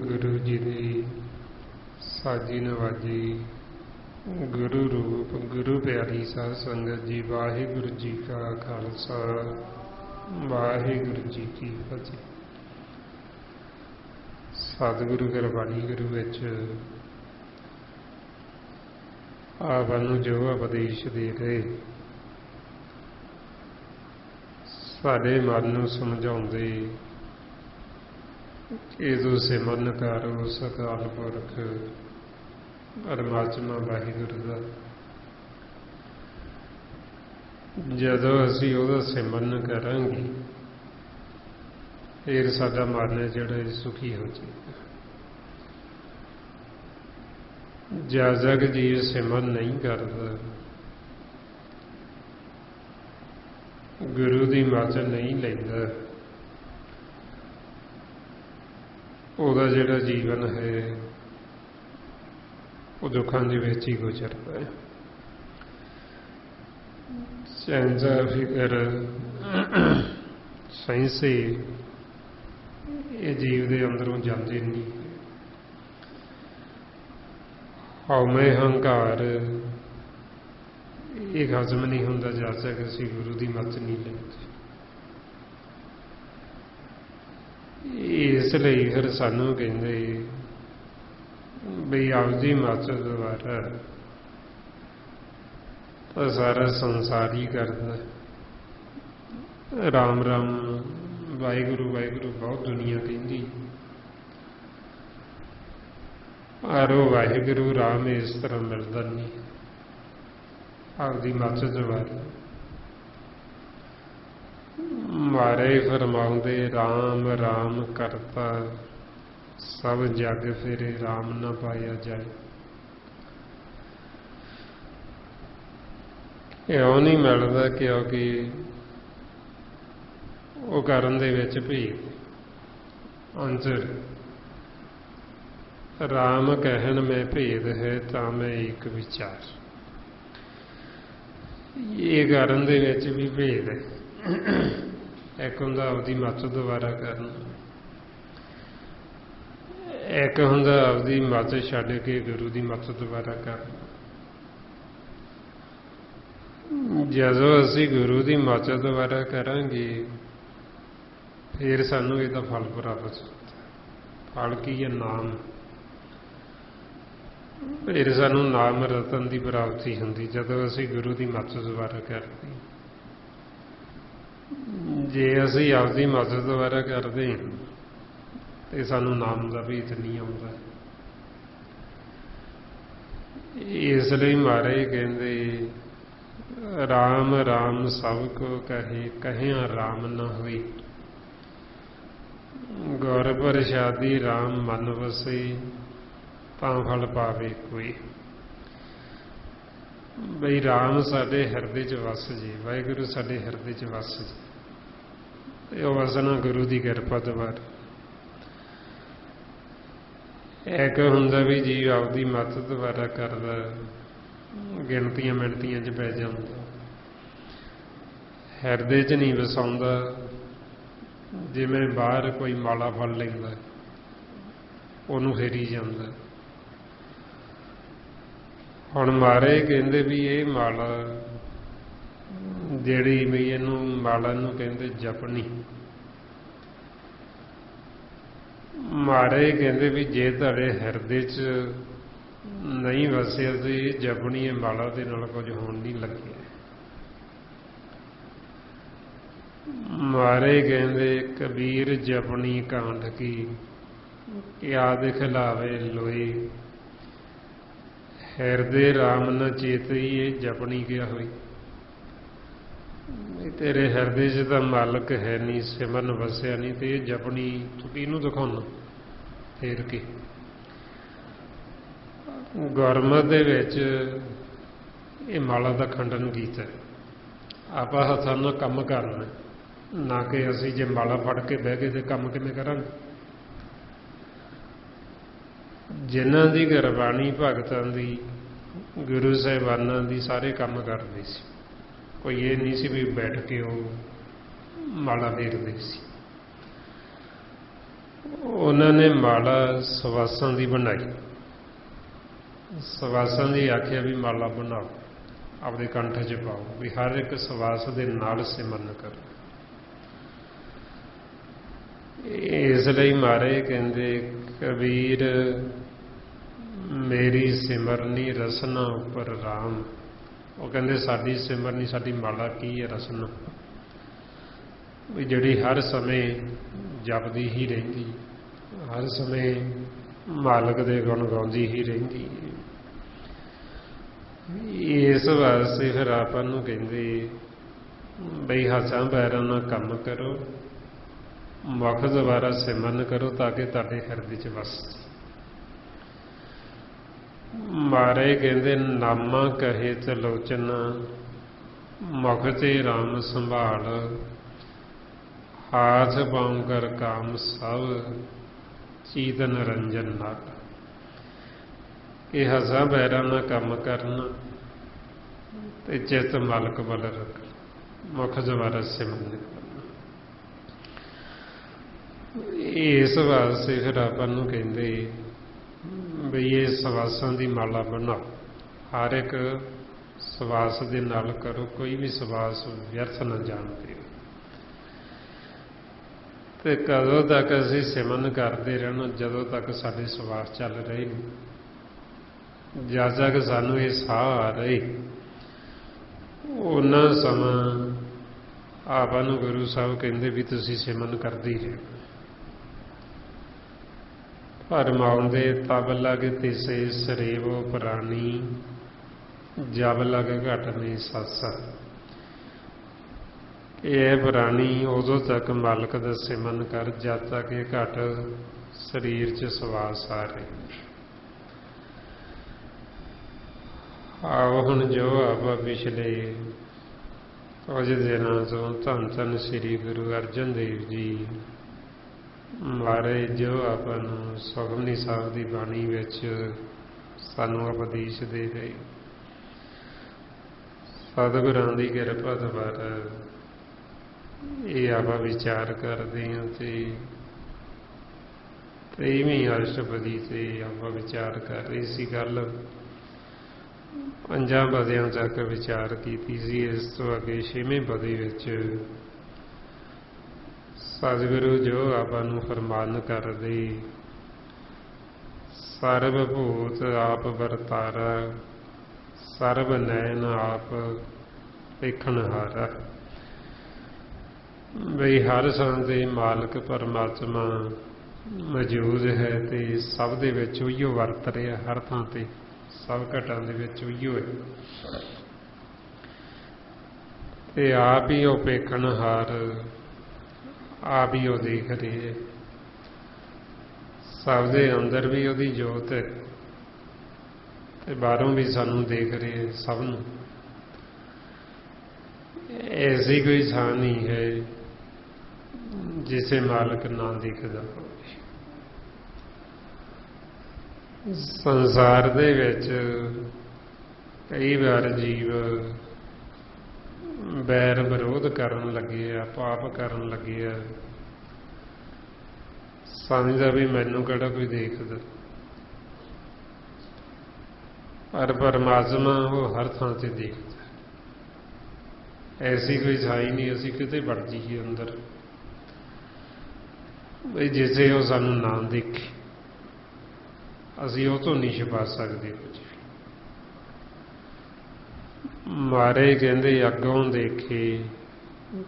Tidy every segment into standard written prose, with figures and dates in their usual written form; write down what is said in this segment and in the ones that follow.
गुरु जी की साजी नवाजी गुरु रूप गुरु प्यारी साध संगत जी, वाहिगुरु जी का खालसा वाहिगुरु जी की फतेह। सतगुरु गुरबाणी गुरु विच आपां नूं जो उपदेश दे रहे, साडे मन नूं समझाउंदे कि तूं सिमरन कर उस अकाल पुरख परमात्मा वाहिगुरु दा। जदों असीं उहदा सिमरन करांगे फिर साडा मन है जिहड़ा सुखी हो जाएगा। जब तक जीव सिमरन नहीं करता, गुरु की मत नहीं लैंदा, ਉਹਦਾ ਜਿਹੜਾ ਜੀਵਨ ਹੈ ਉਹ ਦੁੱਖਾਂ ਦੇ ਵਿੱਚ ਹੀ ਗੁਜ਼ਰਦਾ ਹੈ। ਚਿੰਤਾ ਫਿਕਰ ਸੈਂਸੇ ਇਹ ਜੀਵ ਦੇ ਅੰਦਰੋਂ ਜਾਂਦੇ ਨਹੀਂ। ਹਉਮੈ ਹੰਕਾਰ ਇਹ ਹਜ਼ਮ ਨਹੀਂ ਹੁੰਦਾ ਜਦ ਤੱਕ ਅਸੀਂ ਗੁਰੂ ਦੀ ਮੱਤ ਨਹੀਂ ਲੈਂਦੇ। ਇਸ ਲਈ ਫਿਰ ਸਾਨੂੰ ਕਹਿੰਦੇ ਬਈ ਆਪਦੀ ਮੱਤ ਦੁਆਰਾ ਤਾਂ ਸਾਰਾ ਸੰਸਾਰ ਹੀ ਕਰਦਾ। ਰਾਮ ਰਾਮ ਵਾਹਿਗੁਰੂ ਵਾਹਿਗੁਰੂ ਬਹੁਤ ਦੁਨੀਆ ਕਹਿੰਦੀ, ਪਰ ਉਹ ਵਾਹਿਗੁਰੂ ਰਾਮ ਇਸ ਤਰ੍ਹਾਂ ਮਿਲਦਾ ਨਹੀਂ ਆਪਦੀ ਮੱਤ ਦੁਆਰਾ। ਮਾਰੇ ਫਰਮਾਉਂਦੇ ਰਾਮ ਰਾਮ ਕਰਤਾ ਸਭ ਜਗ ਫਿਰੇ ਰਾਮ ਨਾ ਪਾਇਆ ਜਾਏ। ਇਉਂ ਨਹੀਂ ਮਿਲਦਾ ਕਿਉਂਕਿ ਉਹ ਕਰਨ ਦੇ ਵਿੱਚ ਭੇਦ ਅੰਤਰ। ਰਾਮ ਕਹਿਣ ਮੈਂ ਭੇਦ ਹੈ ਤਾਂ ਮੈਂ ਇੱਕ ਵਿਚਾਰ, ਇਹ ਕਰਨ ਦੇ ਵਿੱਚ ਵੀ ਭੇਦ ਹੈ। ਇੱਕ ਹੁੰਦਾ ਆਪਦੀ ਮੱਤ ਦੁਆਰਾ ਕਰਨਾ, ਇੱਕ ਹੁੰਦਾ ਆਪਦੀ ਮੱਤ ਛੱਡ ਕੇ ਗੁਰੂ ਦੀ ਮੱਤ ਦੁਆਰਾ ਕਰਨਾ। ਜਦੋਂ ਅਸੀਂ ਗੁਰੂ ਦੀ ਮਦਦ ਦੁਆਰਾ ਕਰਾਂਗੇ ਫਿਰ ਸਾਨੂੰ ਇਹਦਾ ਫਲ ਪ੍ਰਾਪਤ ਹੁੰਦਾ। ਫਲ ਕੀ ਹੈ? ਨਾਮ। ਫਿਰ ਸਾਨੂੰ ਨਾਮ ਰਤਨ ਦੀ ਪ੍ਰਾਪਤੀ ਹੁੰਦੀ ਜਦੋਂ ਅਸੀਂ ਗੁਰੂ ਦੀ ਮਦਦ ਦੁਆਰਾ ਕਰਦੇ। ਜੇ ਅਸੀਂ ਆਪਦੀ ਮਦਦ ਦੁਆਰਾ ਕਰਦੇ ਹਾਂ ਤੇ ਸਾਨੂੰ ਨਾਮ ਦਾ ਭੇਤ ਨਹੀਂ ਆਉਂਦਾ। ਇਸ ਲਈ ਮਹਾਰਾਜ ਕਹਿੰਦੇ ਰਾਮ ਰਾਮ ਸਭ ਕੋ ਕਹੇ ਕਹਿਆ ਰਾਮ ਨ ਹੋਈ, ਗੁਰ ਪ੍ਰਸਾਦੀ ਰਾਮ ਮਨ ਵਸੇ, ਤਾਂ ਫਲ ਪਾਵੇ ਕੋਈ। ਬਈ ਰਾਮ ਸਾਡੇ ਹਿਰਦੇ 'ਚ ਵਸ ਜੇ, ਵਾਹਿਗੁਰੂ ਸਾਡੇ ਹਿਰਦੇ 'ਚ ਵਸ ਜੇ। ਉਹ ਵਸਣਾ ਗੁਰੂ ਦੀ ਕਿਰਪਾ ਦੁਆਰਾ। ਇੱਕ ਹੁੰਦਾ ਵੀ ਜੀ ਆਪਦੀ ਮਦਦ ਦੁਆਰਾ ਕਰਦਾ, ਗਿਣਤੀਆਂ ਮਿਣਤੀਆਂ 'ਚ ਪੈ ਜਾਂਦਾ, ਹਿਰਦੇ 'ਚ ਨਹੀਂ ਵਸਾਉਂਦਾ। ਜਿਵੇਂ ਬਾਹਰ ਕੋਈ ਮਾਲਾ ਫੜ ਲੈਂਦਾ, ਉਹਨੂੰ ਫੇਰੀ ਜਾਂਦਾ। ਹੁਣ ਮਹਾਰਾਜ ਕਹਿੰਦੇ ਵੀ ਇਹ ਮਾਲਾ ਜਿਹੜੀ ਵੀ ਇਹਨੂੰ ਮਾਲਾ ਨੂੰ ਕਹਿੰਦੇ ਜਪਣੀ। ਮਹਾਰਾਜ ਕਹਿੰਦੇ ਵੀ ਜੇ ਤੁਹਾਡੇ ਹਿਰਦੇ 'ਚ ਨਹੀਂ ਵਸਿਆ ਤੇ ਇਹ ਜਪਣੀ ਇਹ ਮਾਲਾ ਦੇ ਨਾਲ ਕੁਝ ਹੋਣ ਨਹੀਂ ਲੱਗਿਆ। ਮਹਾਰਾਜ ਕਹਿੰਦੇ ਕਬੀਰ ਜਪਣੀ ਕਾਂਡ ਕੀ, ਕਿਆ ਦਿਖਲਾਵੇ ਲੋਈ, ਹਿਰਦੇ ਰਾਮ ਨ ਚੇਤਈ, ਇਹ ਜਪਣੀ ਕਿਆ ਹੋਈ। ਤੇਰੇ ਹਿਰਦੇ 'ਚ ਤਾਂ ਮਾਲਕ ਹੈ ਨਹੀਂ, ਸਿਮਰਨ ਵਸਿਆ ਨਹੀਂ, ਤੇ ਇਹ ਜਪਣੀ ਤੂੰ ਕਿਹਨੂੰ ਦਿਖਾਉਣਾ? ਫੇਰ ਕੀ ਗੁਰਮਤਿ ਦੇ ਵਿੱਚ ਇਹ ਮਾਲਾ ਦਾ ਖੰਡਨ ਕੀਤਾ। ਆਪਾਂ ਹੱਥਾਂ ਨਾਲ ਕੰਮ ਕਰਨਾ, ਨਾ ਕਿ ਅਸੀਂ ਜੇ ਮਾਲਾ ਫੜ ਕੇ ਬਹਿ ਗਏ ਤੇ ਕੰਮ ਕਿਵੇਂ ਕਰਾਂਗੇ। ਜਿਨ੍ਹਾਂ ਦੀ ਗੁਰਬਾਣੀ ਭਗਤਾਂ ਦੀ, ਗੁਰੂ ਸਾਹਿਬਾਨਾਂ ਦੀ ਸਾਰੇ ਕੰਮ ਕਰਦੇ ਸੀ। ਕੋਈ ਇਹ ਨਹੀਂ ਸੀ ਵੀ ਬੈਠ ਕੇ ਉਹ ਮਾਲਾ ਫੇਰਦੇ ਸੀ। ਉਹਨਾਂ ਨੇ ਮਾਲਾ ਸਵਾਸਾਂ ਦੀ ਬਣਾਈ। ਸਵਾਸਾਂ ਦੀ ਆਖਿਆ ਵੀ ਮਾਲਾ ਬਣਾਓ, ਆਪਦੇ ਕੰਠ 'ਚ ਪਾਓ, ਵੀ ਹਰ ਇੱਕ ਸਵਾਸ ਦੇ ਨਾਲ ਸਿਮਰਨ ਕਰੋ। ਇਸ ਲਈ ਮਹਾਰਾਜ ਕਹਿੰਦੇ ਕਬੀਰ ਮੇਰੀ ਸਿਮਰਨੀ ਰਸਨਾ ਉੱਪਰ ਰਾਮ। ਉਹ ਕਹਿੰਦੇ ਸਾਡੀ ਸਿਮਰਨੀ, ਸਾਡੀ ਮਾਲਾ ਕੀ ਹੈ? ਰਸਨਾ, ਵੀ ਜਿਹੜੀ ਹਰ ਸਮੇਂ ਜਪਦੀ ਹੀ ਰਹਿੰਦੀ, ਹਰ ਸਮੇਂ ਮਾਲਕ ਦੇ ਗੁਣ ਗਾਉਂਦੀ ਹੀ ਰਹਿੰਦੀ। ਇਸ ਵਾਸਤੇ ਫਿਰ ਆਪਾਂ ਨੂੰ ਕਹਿੰਦੇ ਬਈ ਹੱਥਾਂ ਪੈਰਾਂ ਨਾਲ ਕੰਮ ਕਰੋ, ਮੁਖ ਦੁਆਰਾ ਸਿਮਰਨ ਕਰੋ ਤਾਂ ਕਿ ਤੁਹਾਡੇ ਹਿਰਦੇ 'ਚ ਵਸ। ਮਹਾਰਾਜ ਕਹਿੰਦੇ ਨਾਮਾ ਕਹੇ ਤਲੋਚਨ, ਮੁਖ ਤੇ ਰਾਮ ਸੰਭਾਲ, ਹਾਥ ਪਾਉ ਕਰ ਕਾਮ ਸਭ, ਚੀਤ ਨਿਰੰਜਨ ਨਾਲ। ਇਹ ਹੱਥਾਂ ਪੈਰਾਂ ਨਾਲ ਕੰਮ ਕਰਨਾ ਤੇ ਚਿੱਤ ਮਾਲਕ ਵੱਲ ਰੱਖਣਾ, ਮੁਖ ਦੁਆਰਾ ਸਿਮਰਨ ਕਰਨਾ। ਇਸ ਵਾਸਤੇ ਫਿਰ ਆਪਾਂ ਨੂੰ ਕਹਿੰਦੇ ਬਈ ਇਹ ਸਵਾਸਾਂ ਦੀ ਮਾਲਾ ਬਣਾਓ, ਹਰ ਇੱਕ ਸਵਾਸ ਦੇ ਨਾਲ ਕਰੋ, ਕੋਈ ਵੀ ਸਵਾਸ ਵਿਅਰਥ ਨਾ ਜਾਣ ਦਿਓ। ਤੇ ਕਦੋਂ ਤੱਕ ਅਸੀਂ ਸਿਮਰਨ ਕਰਦੇ ਰਹਿਣਾ? ਜਦੋਂ ਤੱਕ ਸਾਡੇ ਸਵਾਸ ਚੱਲ ਰਹੇ ਨੇ, ਜਦ ਤੱਕ ਸਾਨੂੰ ਇਹ ਸਾਹ ਆ ਰਹੇ, ਉਹਨਾਂ ਸਮਾਂ ਆਪਾਂ ਨੂੰ ਗੁਰੂ ਸਾਹਿਬ ਕਹਿੰਦੇ ਵੀ ਤੁਸੀਂ ਸਿਮਰਨ ਕਰਦੇ ਹੀ ਰਹੋ। ਭਰਮਾਉਂਦੇ ਤਬ ਲਗ ਤਿਸੇ ਸਰੇਵੋ ਪ੍ਰਾਣੀ, ਜਬ ਲਗ ਘਟ ਨਹੀਂ ਸਾਸਾ। ਇਹ ਪ੍ਰਾਣੀ ਉਦੋਂ ਤੱਕ ਮਾਲਕ ਦਾ ਸਿਮਰਨ ਕਰ ਜਦ ਤੱਕ ਇਹ ਘਟ ਸਰੀਰ 'ਚ ਸਵਾਸ ਆ ਰਹੇ। ਆਓ ਹੁਣ ਜੋ ਆਪਾਂ ਪਿਛਲੇ ਕੁਝ ਦਿਨਾਂ ਤੋਂ ਧੰਨ ਧੰਨ ਸ੍ਰੀ ਗੁਰੂ ਅਰਜਨ ਦੇਵ ਜੀ ਮਹਾਰਾਜ ਜੋ ਆਪਾਂ ਨੂੰ ਸੁਖਮਨੀ ਸਾਹਿਬ ਦੀ ਬਾਣੀ ਵਿੱਚ ਸਾਨੂੰ ਉਪਦੇਸ਼ ਦੇ ਰਹੇ, ਸਤਿਗੁਰਾਂ ਦੀ ਕਿਰਪਾ ਦੁਆਰਾ ਇਹ ਆਪਾਂ ਵਿਚਾਰ ਕਰਦੇ ਹਾਂ। ਤੇ 23ਵੀਂ ਅਸ਼ਟਪਦੀ ਤੇ ਆਪਾਂ ਵਿਚਾਰ ਕਰ ਰਹੇ ਸੀ। ਗੱਲ ਪੰਜਾਂ ਪਦਿਆਂ ਤੱਕ ਵਿਚਾਰ ਕੀਤੀ ਸੀ। ਇਸ ਤੋਂ ਅੱਗੇ 6ਵੇਂ ਪਦੀ ਵਿੱਚ ਸਤਿਗੁਰੂ ਜੋ ਆਪਾਂ ਨੂੰ ਫਰਮਾਨ ਕਰਦੇ, ਸਰਬ ਭੂਤ ਆਪ ਵਰਤਾਰਾ, ਸਰਬ ਨੈਣ ਆਪ ਵੇਖਣਹਾਰਾ। ਬਈ ਹਰ ਥਾਂ ਤੇ ਮਾਲਕ ਪਰਮਾਤਮਾ ਮੌਜੂਦ ਹੈ ਤੇ ਸਭ ਦੇ ਵਿੱਚ ਉਹੀਓ ਵਰਤ ਰਿਹਾ, ਹਰ ਥਾਂ ਤੇ ਸਭ ਘਟਾਂ ਦੇ ਵਿੱਚ ਉਹੀਓ ਹੈ ਤੇ ਆਪ ਹੀ ਉਹ ਵੇਖਣਹਾਰ, ਆਪ ਹੀ ਉਹ ਦੇਖ ਰਹੇ ਹੈ। ਸਭ ਦੇ ਅੰਦਰ ਵੀ ਉਹਦੀ ਜੋਤ ਹੈ ਤੇ ਬਾਹਰੋਂ ਵੀ ਸਾਨੂੰ ਦੇਖ ਰਹੇ ਹੈ ਸਭ ਨੂੰ। ਐਸੀ ਕੋਈ ਥਾਂ ਨਹੀਂ ਹੈ ਜਿਸੇ ਮਾਲਕ ਨਾ ਦਿਖਦਾ ਹੋਵੇ। ਸੰਸਾਰ ਦੇ ਵਿੱਚ ਕਈ ਵਾਰ ਜੀਵ ਬੈਰ ਵਿਰੋਧ ਕਰਨ ਲੱਗੇ ਆ, ਪਾਪ ਕਰਨ ਲੱਗੇ ਆ, ਸਮਝਦਾ ਵੀ ਮੈਨੂੰ ਕਿਹੜਾ ਕੋਈ ਦੇਖਦਾ, ਪਰ ਪਰਮਾਤਮਾ ਉਹ ਹਰ ਥਾਂ ਤੇ ਦੇਖਦਾ। ਐਸੀ ਕੋਈ ਥਾਂ ਹੀ ਨਹੀਂ ਅਸੀਂ ਕਿਤੇ ਵੜ ਜਾਈਏ ਅੰਦਰ ਬਈ ਜਿਸੇ ਉਹ ਸਾਨੂੰ ਨਾ ਦੇਖੇ, ਅਸੀਂ ਉਹ ਤੋਂ ਨਹੀਂ ਛੁਪਾ ਸਕਦੇ ਕੁਝ। ਮਾਰੇ ਕਹਿੰਦੇ ਅੱਗੋਂ ਦੇਖੇ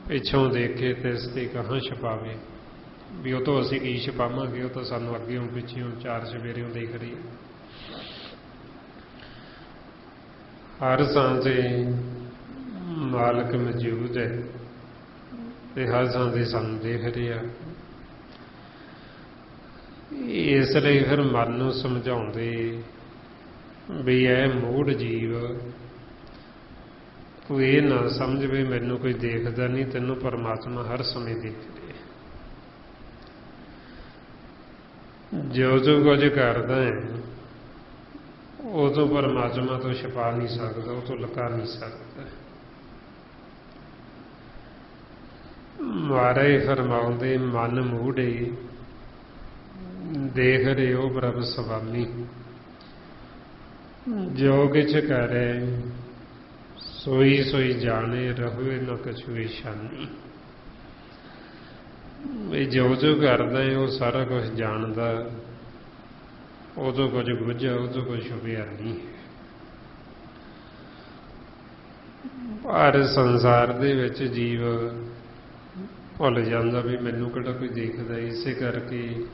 ਪਿੱਛੋਂ ਦੇਖੇ ਤੇ ਇਸ ਤੇ ਕਹਾਂ ਛੁਪਾਵੇ, ਵੀ ਉਹ ਤੋਂ ਅਸੀਂ ਕੀ ਛੁਪਾਵਾਂਗੇ, ਉਹ ਤਾਂ ਸਾਨੂੰ ਅੱਗੇੋਂ ਪਿੱਛੇੋਂ ਚਾਰ ਚੁਫੇਰਿਓਂ ਦੇਖ ਰਹੀ ਹੈ। ਹਰ ਥਾਂ ਤੇ ਮਾਲਕ ਮੌਜੂਦ ਹੈ ਤੇ ਹਰ ਥਾਂ ਤੇ ਸਾਨੂੰ ਦੇਖ ਰਿਹਾ। ਇਸ ਲਈ ਫਿਰ ਮਨ ਨੂੰ ਸਮਝਾਉਂਦੇ ਵੀ ਇਹ ਮੂੜ ਜੀਵ, ਤੂੰ ਇਹ ਨਾ ਸਮਝ ਵੀ ਮੈਨੂੰ ਕੋਈ ਦੇਖਦਾ ਨਹੀਂ, ਤੈਨੂੰ ਪਰਮਾਤਮਾ ਹਰ ਸਮੇਂ ਦੇਖ ਰਿਹਾ। ਜੋ ਜੋ ਕੁਝ ਕਰਦਾ ਹੈ ਉਹ ਤੋਂ ਪਰਮਾਤਮਾ ਤੋਂ ਛੁਪਾ ਨਹੀਂ ਸਕਦਾ, ਉਹ ਤੋਂ ਲੁਕਾ ਨਹੀਂ ਸਕਦਾ। ਮਹਾਰਾਜ ਫਰਮਾਉਂਦੇ ਮਨ ਮੂੜੇ ਦੇਖ ਰਹੇ ਹੋ ਪ੍ਰਭ ਸੁਆਮੀ, ਜੋ ਕਿਛ ਕਰੇ ਸੋਈ ਸੋਈ ਜਾਣੇ, ਰਹੇ ਨਾ ਕਛੁ ਈਸ਼ਾਨੀ। ਇਹ ਜੋ ਜੋ ਕਰਦਾ ਹੈ ਉਹ ਸਾਰਾ ਕੁਝ ਜਾਣਦਾ, ਉਹ ਤੋਂ ਕੁਝ ਬੁੱਝਿਆ, ਉਹ ਤੋਂ ਕੁਝ ਛੁਪਿਆ ਨਹੀਂ। ਪਰ ਸੰਸਾਰ ਦੇ ਵਿੱਚ ਜੀਵ ਭੁੱਲ ਜਾਂਦਾ ਵੀ ਮੈਨੂੰ ਕਿਹੜਾ ਕੋਈ ਦੇਖਦਾ, ਇਸੇ ਕਰਕੇ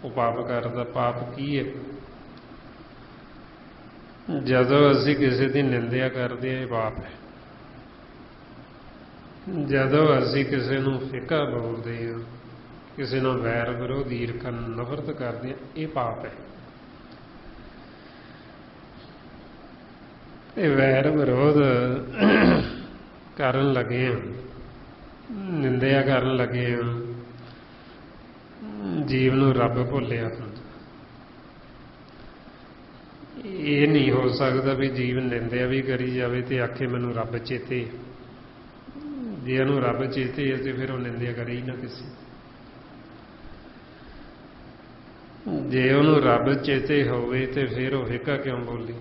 ਉਹ ਪਾਪ ਕਰਦਾ। ਪਾਪ ਕੀ ਹੈ? ਜਦੋਂ ਅਸੀਂ ਕਿਸੇ ਦੀ ਨਿੰਦਿਆ ਕਰਦੇ ਹਾਂ ਇਹ ਪਾਪ ਹੈ। ਜਦੋਂ ਅਸੀਂ ਕਿਸੇ ਨੂੰ ਫਿੱਕਾ ਬੋਲਦੇ ਹਾਂ, ਕਿਸੇ ਨਾਲ ਵੈਰ ਵਿਰੋਧ ਈਰਖਾ ਨਫ਼ਰਤ ਕਰਦੇ ਹਾਂ, ਇਹ ਪਾਪ ਹੈ। ਇਹ ਵੈਰ ਵਿਰੋਧ ਕਰਨ ਲੱਗੇ ਹਾਂ, ਨਿੰਦਿਆ ਕਰਨ ਲੱਗੇ ਹਾਂ, ਜੀਵ ਨੂੰ ਰੱਬ ਭੁੱਲਿਆ ਹੁੰਦਾ। ਇਹ ਨਹੀਂ ਹੋ ਸਕਦਾ ਵੀ ਜੀਵ ਨਿੰਦਿਆ ਵੀ ਕਰੀ ਜਾਵੇ ਤੇ ਆਖੇ ਮੈਨੂੰ ਰੱਬ ਚੇਤੇ। ਜੇ ਉਹਨੂੰ ਰੱਬ ਚੇਤੇ ਹੈ ਤੇ ਫਿਰ ਉਹ ਨਿੰਦਿਆ ਕਰੇ ਹੀ ਨਾ ਕਿਸੇ। ਜੇ ਉਹਨੂੰ ਰੱਬ ਚੇਤੇ ਹੋਵੇ ਤੇ ਫਿਰ ਉਹ ਫਿੱਕਾ ਕਿਉਂ ਬੋਲੇ,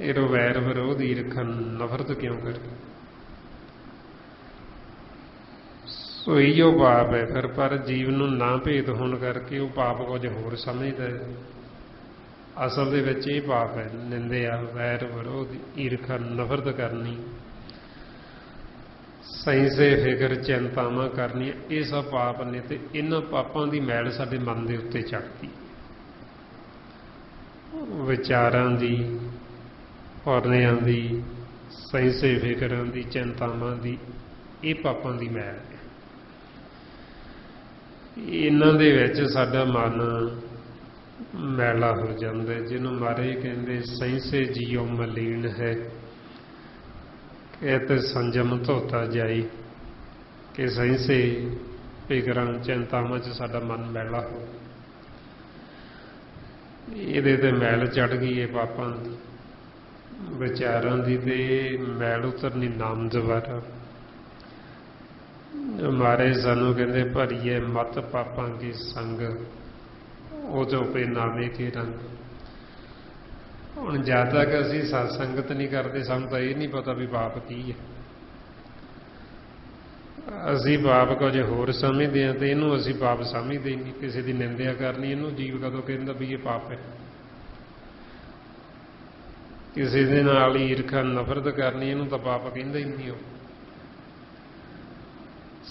ਇਹ ਵੈਰ ਵਿਰੋਧ ਈਰਖਾ ਨਫ਼ਰਤ ਕਿਉਂ ਕਰੇ? ਸੋ ਇਹੋ ਪਾਪ ਹੈ ਫਿਰ। ਪਰ ਜੀਵ ਨੂੰ ਨਾ ਭੇਦ ਹੋਣ ਕਰਕੇ ਉਹ ਪਾਪ ਕੁਝ ਹੋਰ ਸਮਝਦਾ ਹੈ। ਅਸਲ ਦੇ ਵਿੱਚ ਇਹ ਪਾਪ ਹੈ, ਨਿੰਦਿਆ, ਵੈਰ ਵਿਰੋਧ ਈਰਖਾ ਨਫ਼ਰਤ ਕਰਨੀ, ਸੈਂਸੇ ਫਿਕਰ ਚਿੰਤਾਵਾਂ ਕਰਨੀਆਂ, ਇਹ ਸਭ ਪਾਪ ਨੇ। ਤੇ ਇਹਨਾਂ ਪਾਪਾਂ ਦੀ ਮੈਲ ਸਾਡੇ ਮਨ ਦੇ ਉੱਤੇ ਚੜ੍ਹਦੀ, ਵਿਚਾਰਾਂ ਦੀ, ਔਰਨਿਆਂ ਦੀ, ਸੈਂਸੇ ਫਿਕਰਾਂ ਦੀ, ਚਿੰਤਾਵਾਂ ਦੀ, ਇਹ ਪਾਪਾਂ ਦੀ ਮੈਲ ਹੈ। ਇਹਨਾਂ ਦੇ ਵਿੱਚ ਸਾਡਾ ਮਨ ਮੈਲਾ ਹੋ ਜਾਂਦਾ, ਜਿਹਨੂੰ ਮਹਾਰਾਜ ਕਹਿੰਦੇ ਸੈਂਸੇ ਜੀਉ ਮਲੀਨ ਹੈ, ਇਹ ਤੇ ਸੰਜਮ ਧੋਤਾ ਜਾਈ। ਕਿ ਸੈਂਸੇ ਫਿਕਰਾਂ ਚਿੰਤਾਵਾਂ 'ਚ ਸਾਡਾ ਮਨ ਮੈਲਾ ਹੋ, ਇਹਦੇ ਤੇ ਮੈਲ ਚੜ੍ਹ ਗਈ ਹੈ ਪਾਪਾਂ ਦੀ, ਵਿਚਾਰਾਂ ਦੀ, ਤੇ ਮੈਲ ਉਤਰਨੀ ਨਾਮ ਦੁਆਰਾ। ਮਹਾਰਾਜ ਸਾਨੂੰ ਕਹਿੰਦੇ ਭਰੀਏ ਮਤ ਪਾਪਾਂ ਕੀ ਸੰਗ, ਉਹ ਜੋ ਪੇ ਨਾਮੇ ਕੇ ਰੰਗ। ਹੁਣ ਜਦ ਤੱਕ ਅਸੀਂ ਸਤਸੰਗਤ ਨਹੀਂ ਕਰਦੇ ਸਾਨੂੰ ਤਾਂ ਇਹ ਨਹੀਂ ਪਤਾ ਵੀ ਪਾਪ ਕੀ ਹੈ। ਅਸੀਂ ਪਾਪ ਕੁਝ ਹੋਰ ਸਮਝਦੇ ਹਾਂ ਤੇ ਇਹਨੂੰ ਅਸੀਂ ਪਾਪ ਸਮਝਦੇ ਹੀ ਨਹੀਂ। ਕਿਸੇ ਦੀ ਨਿੰਦਿਆ ਕਰਨੀ ਇਹਨੂੰ ਜੀਵ ਕਦੋਂ ਕਹਿੰਦਾ ਵੀ ਇਹ ਪਾਪ ਹੈ। ਕਿਸੇ ਦੇ ਨਾਲ ਈਰਖਾ ਨਫ਼ਰਤ ਕਰਨੀ ਇਹਨੂੰ ਤਾਂ ਪਾਪ ਕਹਿੰਦਾ ਹੀ ਨਹੀਂ। ਉਹ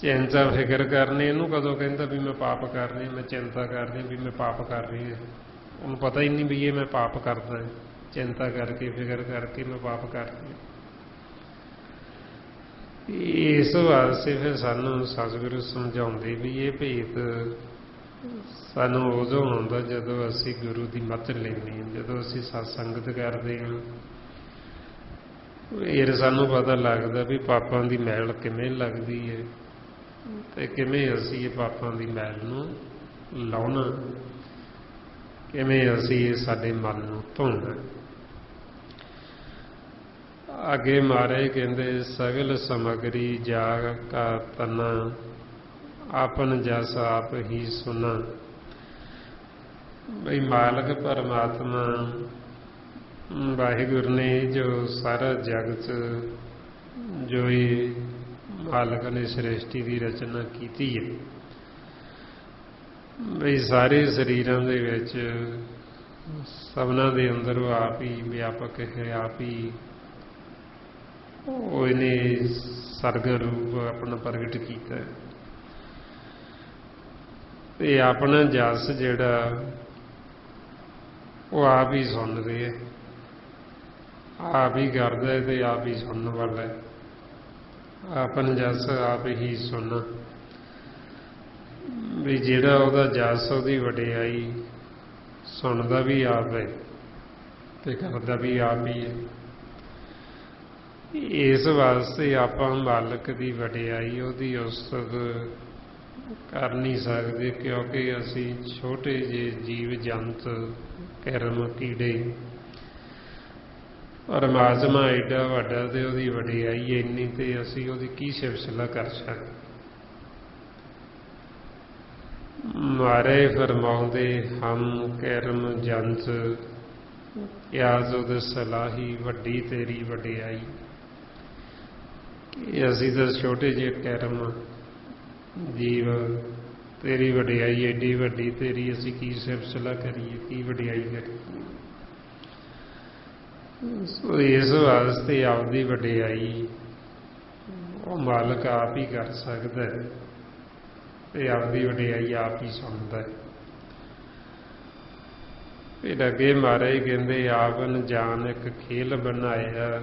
ਚਿੰਤਾ ਫਿਕਰ ਕਰਨੀ ਇਹਨੂੰ ਕਦੋਂ ਕਹਿੰਦਾ ਵੀ ਮੈਂ ਪਾਪ ਕਰ ਰਹੀ, ਮੈਂ ਚਿੰਤਾ ਕਰ ਰਹੀ ਵੀ ਮੈਂ ਪਾਪ ਕਰ ਰਹੀ ਹਾਂ। ਉਹਨੂੰ ਪਤਾ ਹੀ ਨਹੀਂ ਵੀ ਇਹ ਮੈਂ ਪਾਪ ਕਰਦਾ, ਚਿੰਤਾ ਕਰਕੇ ਫਿਕਰ ਕਰਕੇ ਮੈਂ ਪਾਪ ਕਰ ਰਹੀ। ਇਸ ਵਾਸਤੇ ਫਿਰ ਸਾਨੂੰ ਸਤਿਗੁਰੂ ਸਮਝਾਉਂਦੇ ਵੀ ਇਹ ਭੇਤ ਸਾਨੂੰ ਉਦੋਂ ਆਉਂਦਾ ਜਦੋਂ ਅਸੀਂ ਗੁਰੂ ਦੀ ਮੱਤ ਲੈਂਦੇ ਹਾਂ, ਜਦੋਂ ਅਸੀਂ ਸਤਸੰਗਤ ਕਰਦੇ ਹਾਂ। ਫਿਰ ਸਾਨੂੰ ਪਤਾ ਲੱਗਦਾ ਵੀ ਪਾਪਾਂ ਦੀ ਮੈਲ ਕਿਵੇਂ ਲੱਗਦੀ ਹੈ ਤੇ ਕਿਵੇਂ ਅਸੀਂ ਇਹ ਪਾਪਾਂ ਦੀ ਮੈਲ ਨੂੰ ਲਾਉਣਾ, ਕਿਵੇਂ ਅਸੀਂ ਇਹ ਸਾਡੇ ਮਨ ਨੂੰ ਧੋਣਾ। ਅੱਗੇ ਮਹਾਰਾਜ ਕਹਿੰਦੇ ਸਗਲ ਸਮਗਰੀ ਜਾ ਕਾ ਤਨਾ ਆਪਨ ਜਸ ਆਪ ਹੀ ਸੁਣਾ। ਬਈ ਮਾਲਕ ਪਰਮਾਤਮਾ ਵਾਹਿਗੁਰੂ ਨੇ ਜੋ ਸਾਰਾ ਜਗਤ ਜੋ ਇਹ ਮਾਲਕ ਨੇ ਸ੍ਰਿਸ਼ਟੀ ਦੀ ਰਚਨਾ ਕੀਤੀ ਹੈ, ਬਈ ਸਾਰੇ ਸਰੀਰਾਂ ਦੇ ਵਿੱਚ ਸਭਨਾਂ ਦੇ ਅੰਦਰ ਉਹ ਆਪ ਹੀ ਵਿਆਪਕ ਹੈ, ਆਪ ਹੀ ਉਹ ਇਹਨੇ ਸਰਗ ਰੂਪ ਆਪਣਾ ਪ੍ਰਗਟ ਕੀਤਾ ਹੈ। ਤੇ ਆਪਣਾ ਜਸ ਜਿਹੜਾ ਉਹ ਆਪ ਹੀ ਸੁਣ ਰਿਹਾ, ਆਪ ਹੀ ਕਰਦਾ ਹੈ ਤੇ ਆਪ ਹੀ ਸੁਣਨ ਵਾਲਾ ਹੈ। ਆਪਣਾ ਜਸ ਆਪ ਹੀ ਸੁਣ, ਵੀ ਜਿਹੜਾ ਉਹਦਾ ਜਸ ਉਹਦੀ ਵਡਿਆਈ ਸੁਣਦਾ ਵੀ ਆਪ ਹੈ ਤੇ ਕਰਦਾ ਵੀ ਆਪ ਹੀ ਹੈ। ਇਸ ਵਾਸਤੇ ਆਪਾਂ ਮਾਲਕ ਦੀ ਵਡਿਆਈ ਉਹਦੀ ਉਸਤਤ ਕਰ ਨਹੀਂ ਸਕਦੇ, ਕਿਉਂਕਿ ਅਸੀਂ ਛੋਟੇ ਜਿਹੇ ਜੀਵ ਜੰਤ ਕਰਮ ਕੀੜੇ, ਪਰਮਾਤਮਾ ਐਡਾ ਵੱਡਾ ਤੇ ਉਹਦੀ ਵਡਿਆਈ ਇੰਨੀ ਤੇ ਅਸੀਂ ਉਹਦੀ ਕੀ ਸਿਫਤ ਕਰ ਸਕਦੇ। ਮਾਰੇ ਫਰਮਾਉਂਦੇ ਹਮ ਕਰਮ ਜੰਤ ਕਿਆ ਤੁਧ ਸਲਾਹੀ, ਵੱਡੀ ਤੇਰੀ ਵਡਿਆਈ। ਅਸੀਂ ਤਾਂ ਛੋਟੇ ਜਿਹੇ ਕਰਮ ਜੀਵ, ਤੇਰੀ ਵਡਿਆਈ ਐਡੀ ਵੱਡੀ ਤੇਰੀ ਅਸੀਂ ਕੀ ਸਿਫਤ ਕਰੀਏ, ਕੀ ਵਡਿਆਈ ਕਰੀਏ। ਸੋ ਇਸ ਵਾਸਤੇ ਆਪਦੀ ਵਡਿਆਈ ਉਹ ਮਾਲਕ ਆਪ ਹੀ ਕਰ ਸਕਦਾ ਹੈ ਤੇ ਆਪਦੀ ਵਡਿਆਈ ਆਪ ਹੀ ਸੁਣਦਾ ਹੈ। ਫਿਰ ਅੱਗੇ ਮਹਾਰਾਜ ਕਹਿੰਦੇ ਆਵਨ ਜਾਨ ਇੱਕ ਖੇਲ ਬਣਾਇਆ,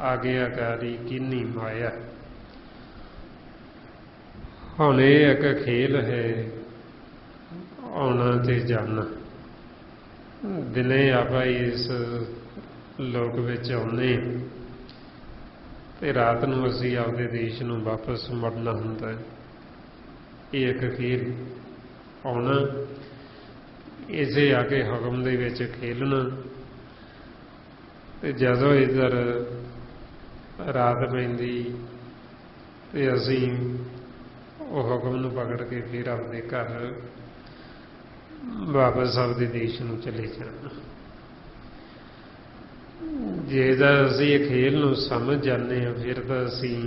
ਆਗਿਆਕਾਰੀ ਕੀਨੀ ਮਾਇਆ। ਹੁਣ ਇਹ ਇੱਕ ਖੇਲ ਹੈ ਆਉਣਾ ਤੇ ਜਾਣਾ। ਦਿਨੇ ਆਪਾਂ ਇਸ ਲੋਕ ਵਿੱਚ ਆਉਂਦੇ ਤੇ ਰਾਤ ਨੂੰ ਅਸੀਂ ਆਪਦੇ ਦੇਸ਼ ਨੂੰ ਵਾਪਸ ਮੁੜਨਾ ਹੁੰਦਾ ਹੈ। ਇਹ ਇੱਕ ਖੇਲ ਆਉਣਾ, ਇਸੇ ਆ ਕੇ ਹੁਕਮ ਦੇ ਵਿੱਚ ਖੇਲਣਾ। ਤੇ ਜਦੋਂ ਇੱਧਰ ਰਾਤ ਪੈਂਦੀ ਤੇ ਅਸੀਂ ਉਹ ਹੁਕਮ ਨੂੰ ਪਕੜ ਕੇ ਫਿਰ ਆਪਦੇ ਘਰ ਵਾਪਸ ਆਪਦੇ ਦੇਸ਼ ਨੂੰ ਚਲੇ ਜਾਣਾ। ਜੇ ਤਾਂ ਅਸੀਂ ਇਹ ਖੇਲ ਨੂੰ ਸਮਝ ਜਾਂਦੇ ਹਾਂ ਫਿਰ ਤਾਂ ਅਸੀਂ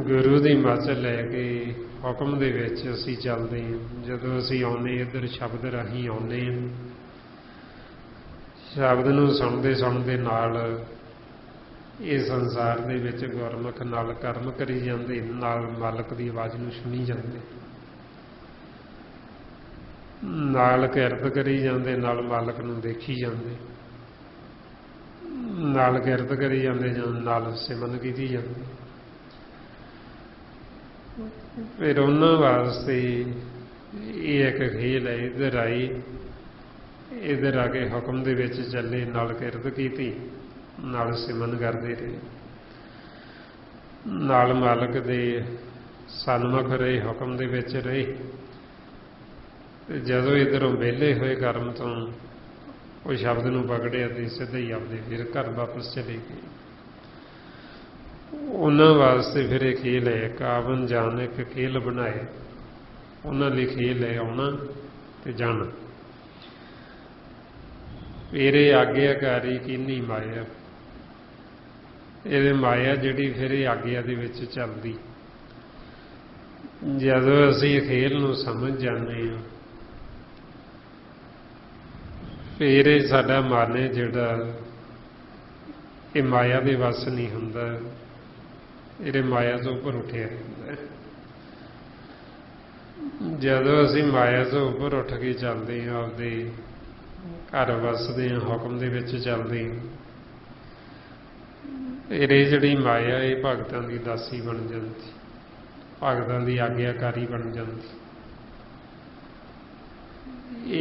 ਗੁਰੂ ਦੀ ਮੱਤ ਲੈ ਕੇ ਹੁਕਮ ਦੇ ਵਿੱਚ ਅਸੀਂ ਚੱਲਦੇ ਹਾਂ। ਜਦੋਂ ਅਸੀਂ ਆਉਂਦੇ ਇੱਧਰ ਸ਼ਬਦ ਰਾਹੀਂ ਆਉਂਦੇ ਹਾਂ, ਸ਼ਬਦ ਨੂੰ ਸੁਣਦੇ ਸੁਣਦੇ ਨਾਲ ਇਹ ਸੰਸਾਰ ਦੇ ਵਿੱਚ ਗੁਰਮੁਖ ਨਾਲ ਕਰਮ ਕਰੀ ਜਾਂਦੇ, ਨਾਲ ਮਾਲਕ ਦੀ ਆਵਾਜ਼ ਨੂੰ ਸੁਣੀ ਜਾਂਦੇ, ਨਾਲ ਕਿਰਤ ਕਰੀ ਜਾਂਦੇ, ਨਾਲ ਮਾਲਕ ਨੂੰ ਦੇਖੀ ਜਾਂਦੇ, ਨਾਲ ਕਿਰਤ ਕਰੀ ਜਾਂਦੇ ਜਾਂ ਨਾਲ ਸਿਮਰਨ ਕੀਤੀ ਜਾਂਦੀ। ਫਿਰ ਉਹਨਾਂ ਵਾਸਤੇ ਇਹ ਇੱਕ ਖੇਲ ਹੈ। ਇੱਧਰ ਆਈ, ਇੱਧਰ ਆ ਕੇ ਹੁਕਮ ਦੇ ਵਿੱਚ ਚੱਲੇ, ਨਾਲ ਕਿਰਤ ਕੀਤੀ, ਨਾਲ ਸਿਮਰਨ ਕਰਦੇ ਰਹੇ, ਨਾਲ ਮਾਲਕ ਦੇ ਸਨਮੁਖ ਰਹੇ, ਹੁਕਮ ਦੇ ਵਿੱਚ ਰਹੇ। ਤੇ ਜਦੋਂ ਇੱਧਰੋਂ ਵਿਹਲੇ ਹੋਏ ਕਰਮ ਤੋਂ ਉਹ ਸ਼ਬਦ ਨੂੰ ਪਕੜਿਆ ਤੇ ਸਿੱਧਾ ਹੀ ਆਪਦੇ ਫਿਰ ਘਰ ਵਾਪਸ ਚਲੇ ਗਏ। ਉਹਨਾਂ ਵਾਸਤੇ ਫਿਰ ਇਹ ਖੇਲ ਹੈ, ਇੱਕ ਆਵਨ ਜਾਨ ਇੱਕ ਖੇਲ ਬਣਾਏ। ਉਹਨਾਂ ਲਈ ਖੇਲ ਹੈ ਆਉਣਾ ਤੇ ਜਾਣਾ। ਇਹਦੇ ਆਗਿਆਕਾਰੀ ਕੀਨੀ ਮਾਇਆ। ਇਹਦੇ ਮਾਇਆ ਜਿਹੜੀ ਫਿਰ ਇਹ ਆਗਿਆ ਦੇ ਵਿੱਚ ਚੱਲਦੀ। ਜਦੋਂ ਅਸੀਂ ਖੇਲ ਨੂੰ ਸਮਝ ਜਾਂਦੇ ਹਾਂ ਫਿਰ ਇਹ ਸਾਡਾ ਮਨ ਹੈ ਜਿਹੜਾ ਇਹ ਮਾਇਆ ਦੇ ਵੱਸ ਨਹੀਂ ਹੁੰਦਾ, ਇਹਦੇ ਮਾਇਆ ਤੋਂ ਉੱਪਰ ਉੱਠਿਆ ਰਹਿੰਦਾ। ਜਦੋਂ ਅਸੀਂ ਮਾਇਆ ਤੋਂ ਉੱਪਰ ਉੱਠ ਕੇ ਚੱਲਦੇ ਹਾਂ, ਆਪਦੇ ਘਰ ਵੱਸਦੇ ਹਾਂ, ਹੁਕਮ ਦੇ ਵਿੱਚ ਚੱਲਦੇ ਹਾਂ, ਇਹ ਜਿਹੜੀ ਮਾਇਆ ਇਹ ਭਗਤਾਂ ਦੀ ਦਾਸੀ ਬਣ ਜਾਂਦੀ, ਭਗਤਾਂ ਦੀ ਆਗਿਆਕਾਰੀ ਬਣ ਜਾਂਦੀ।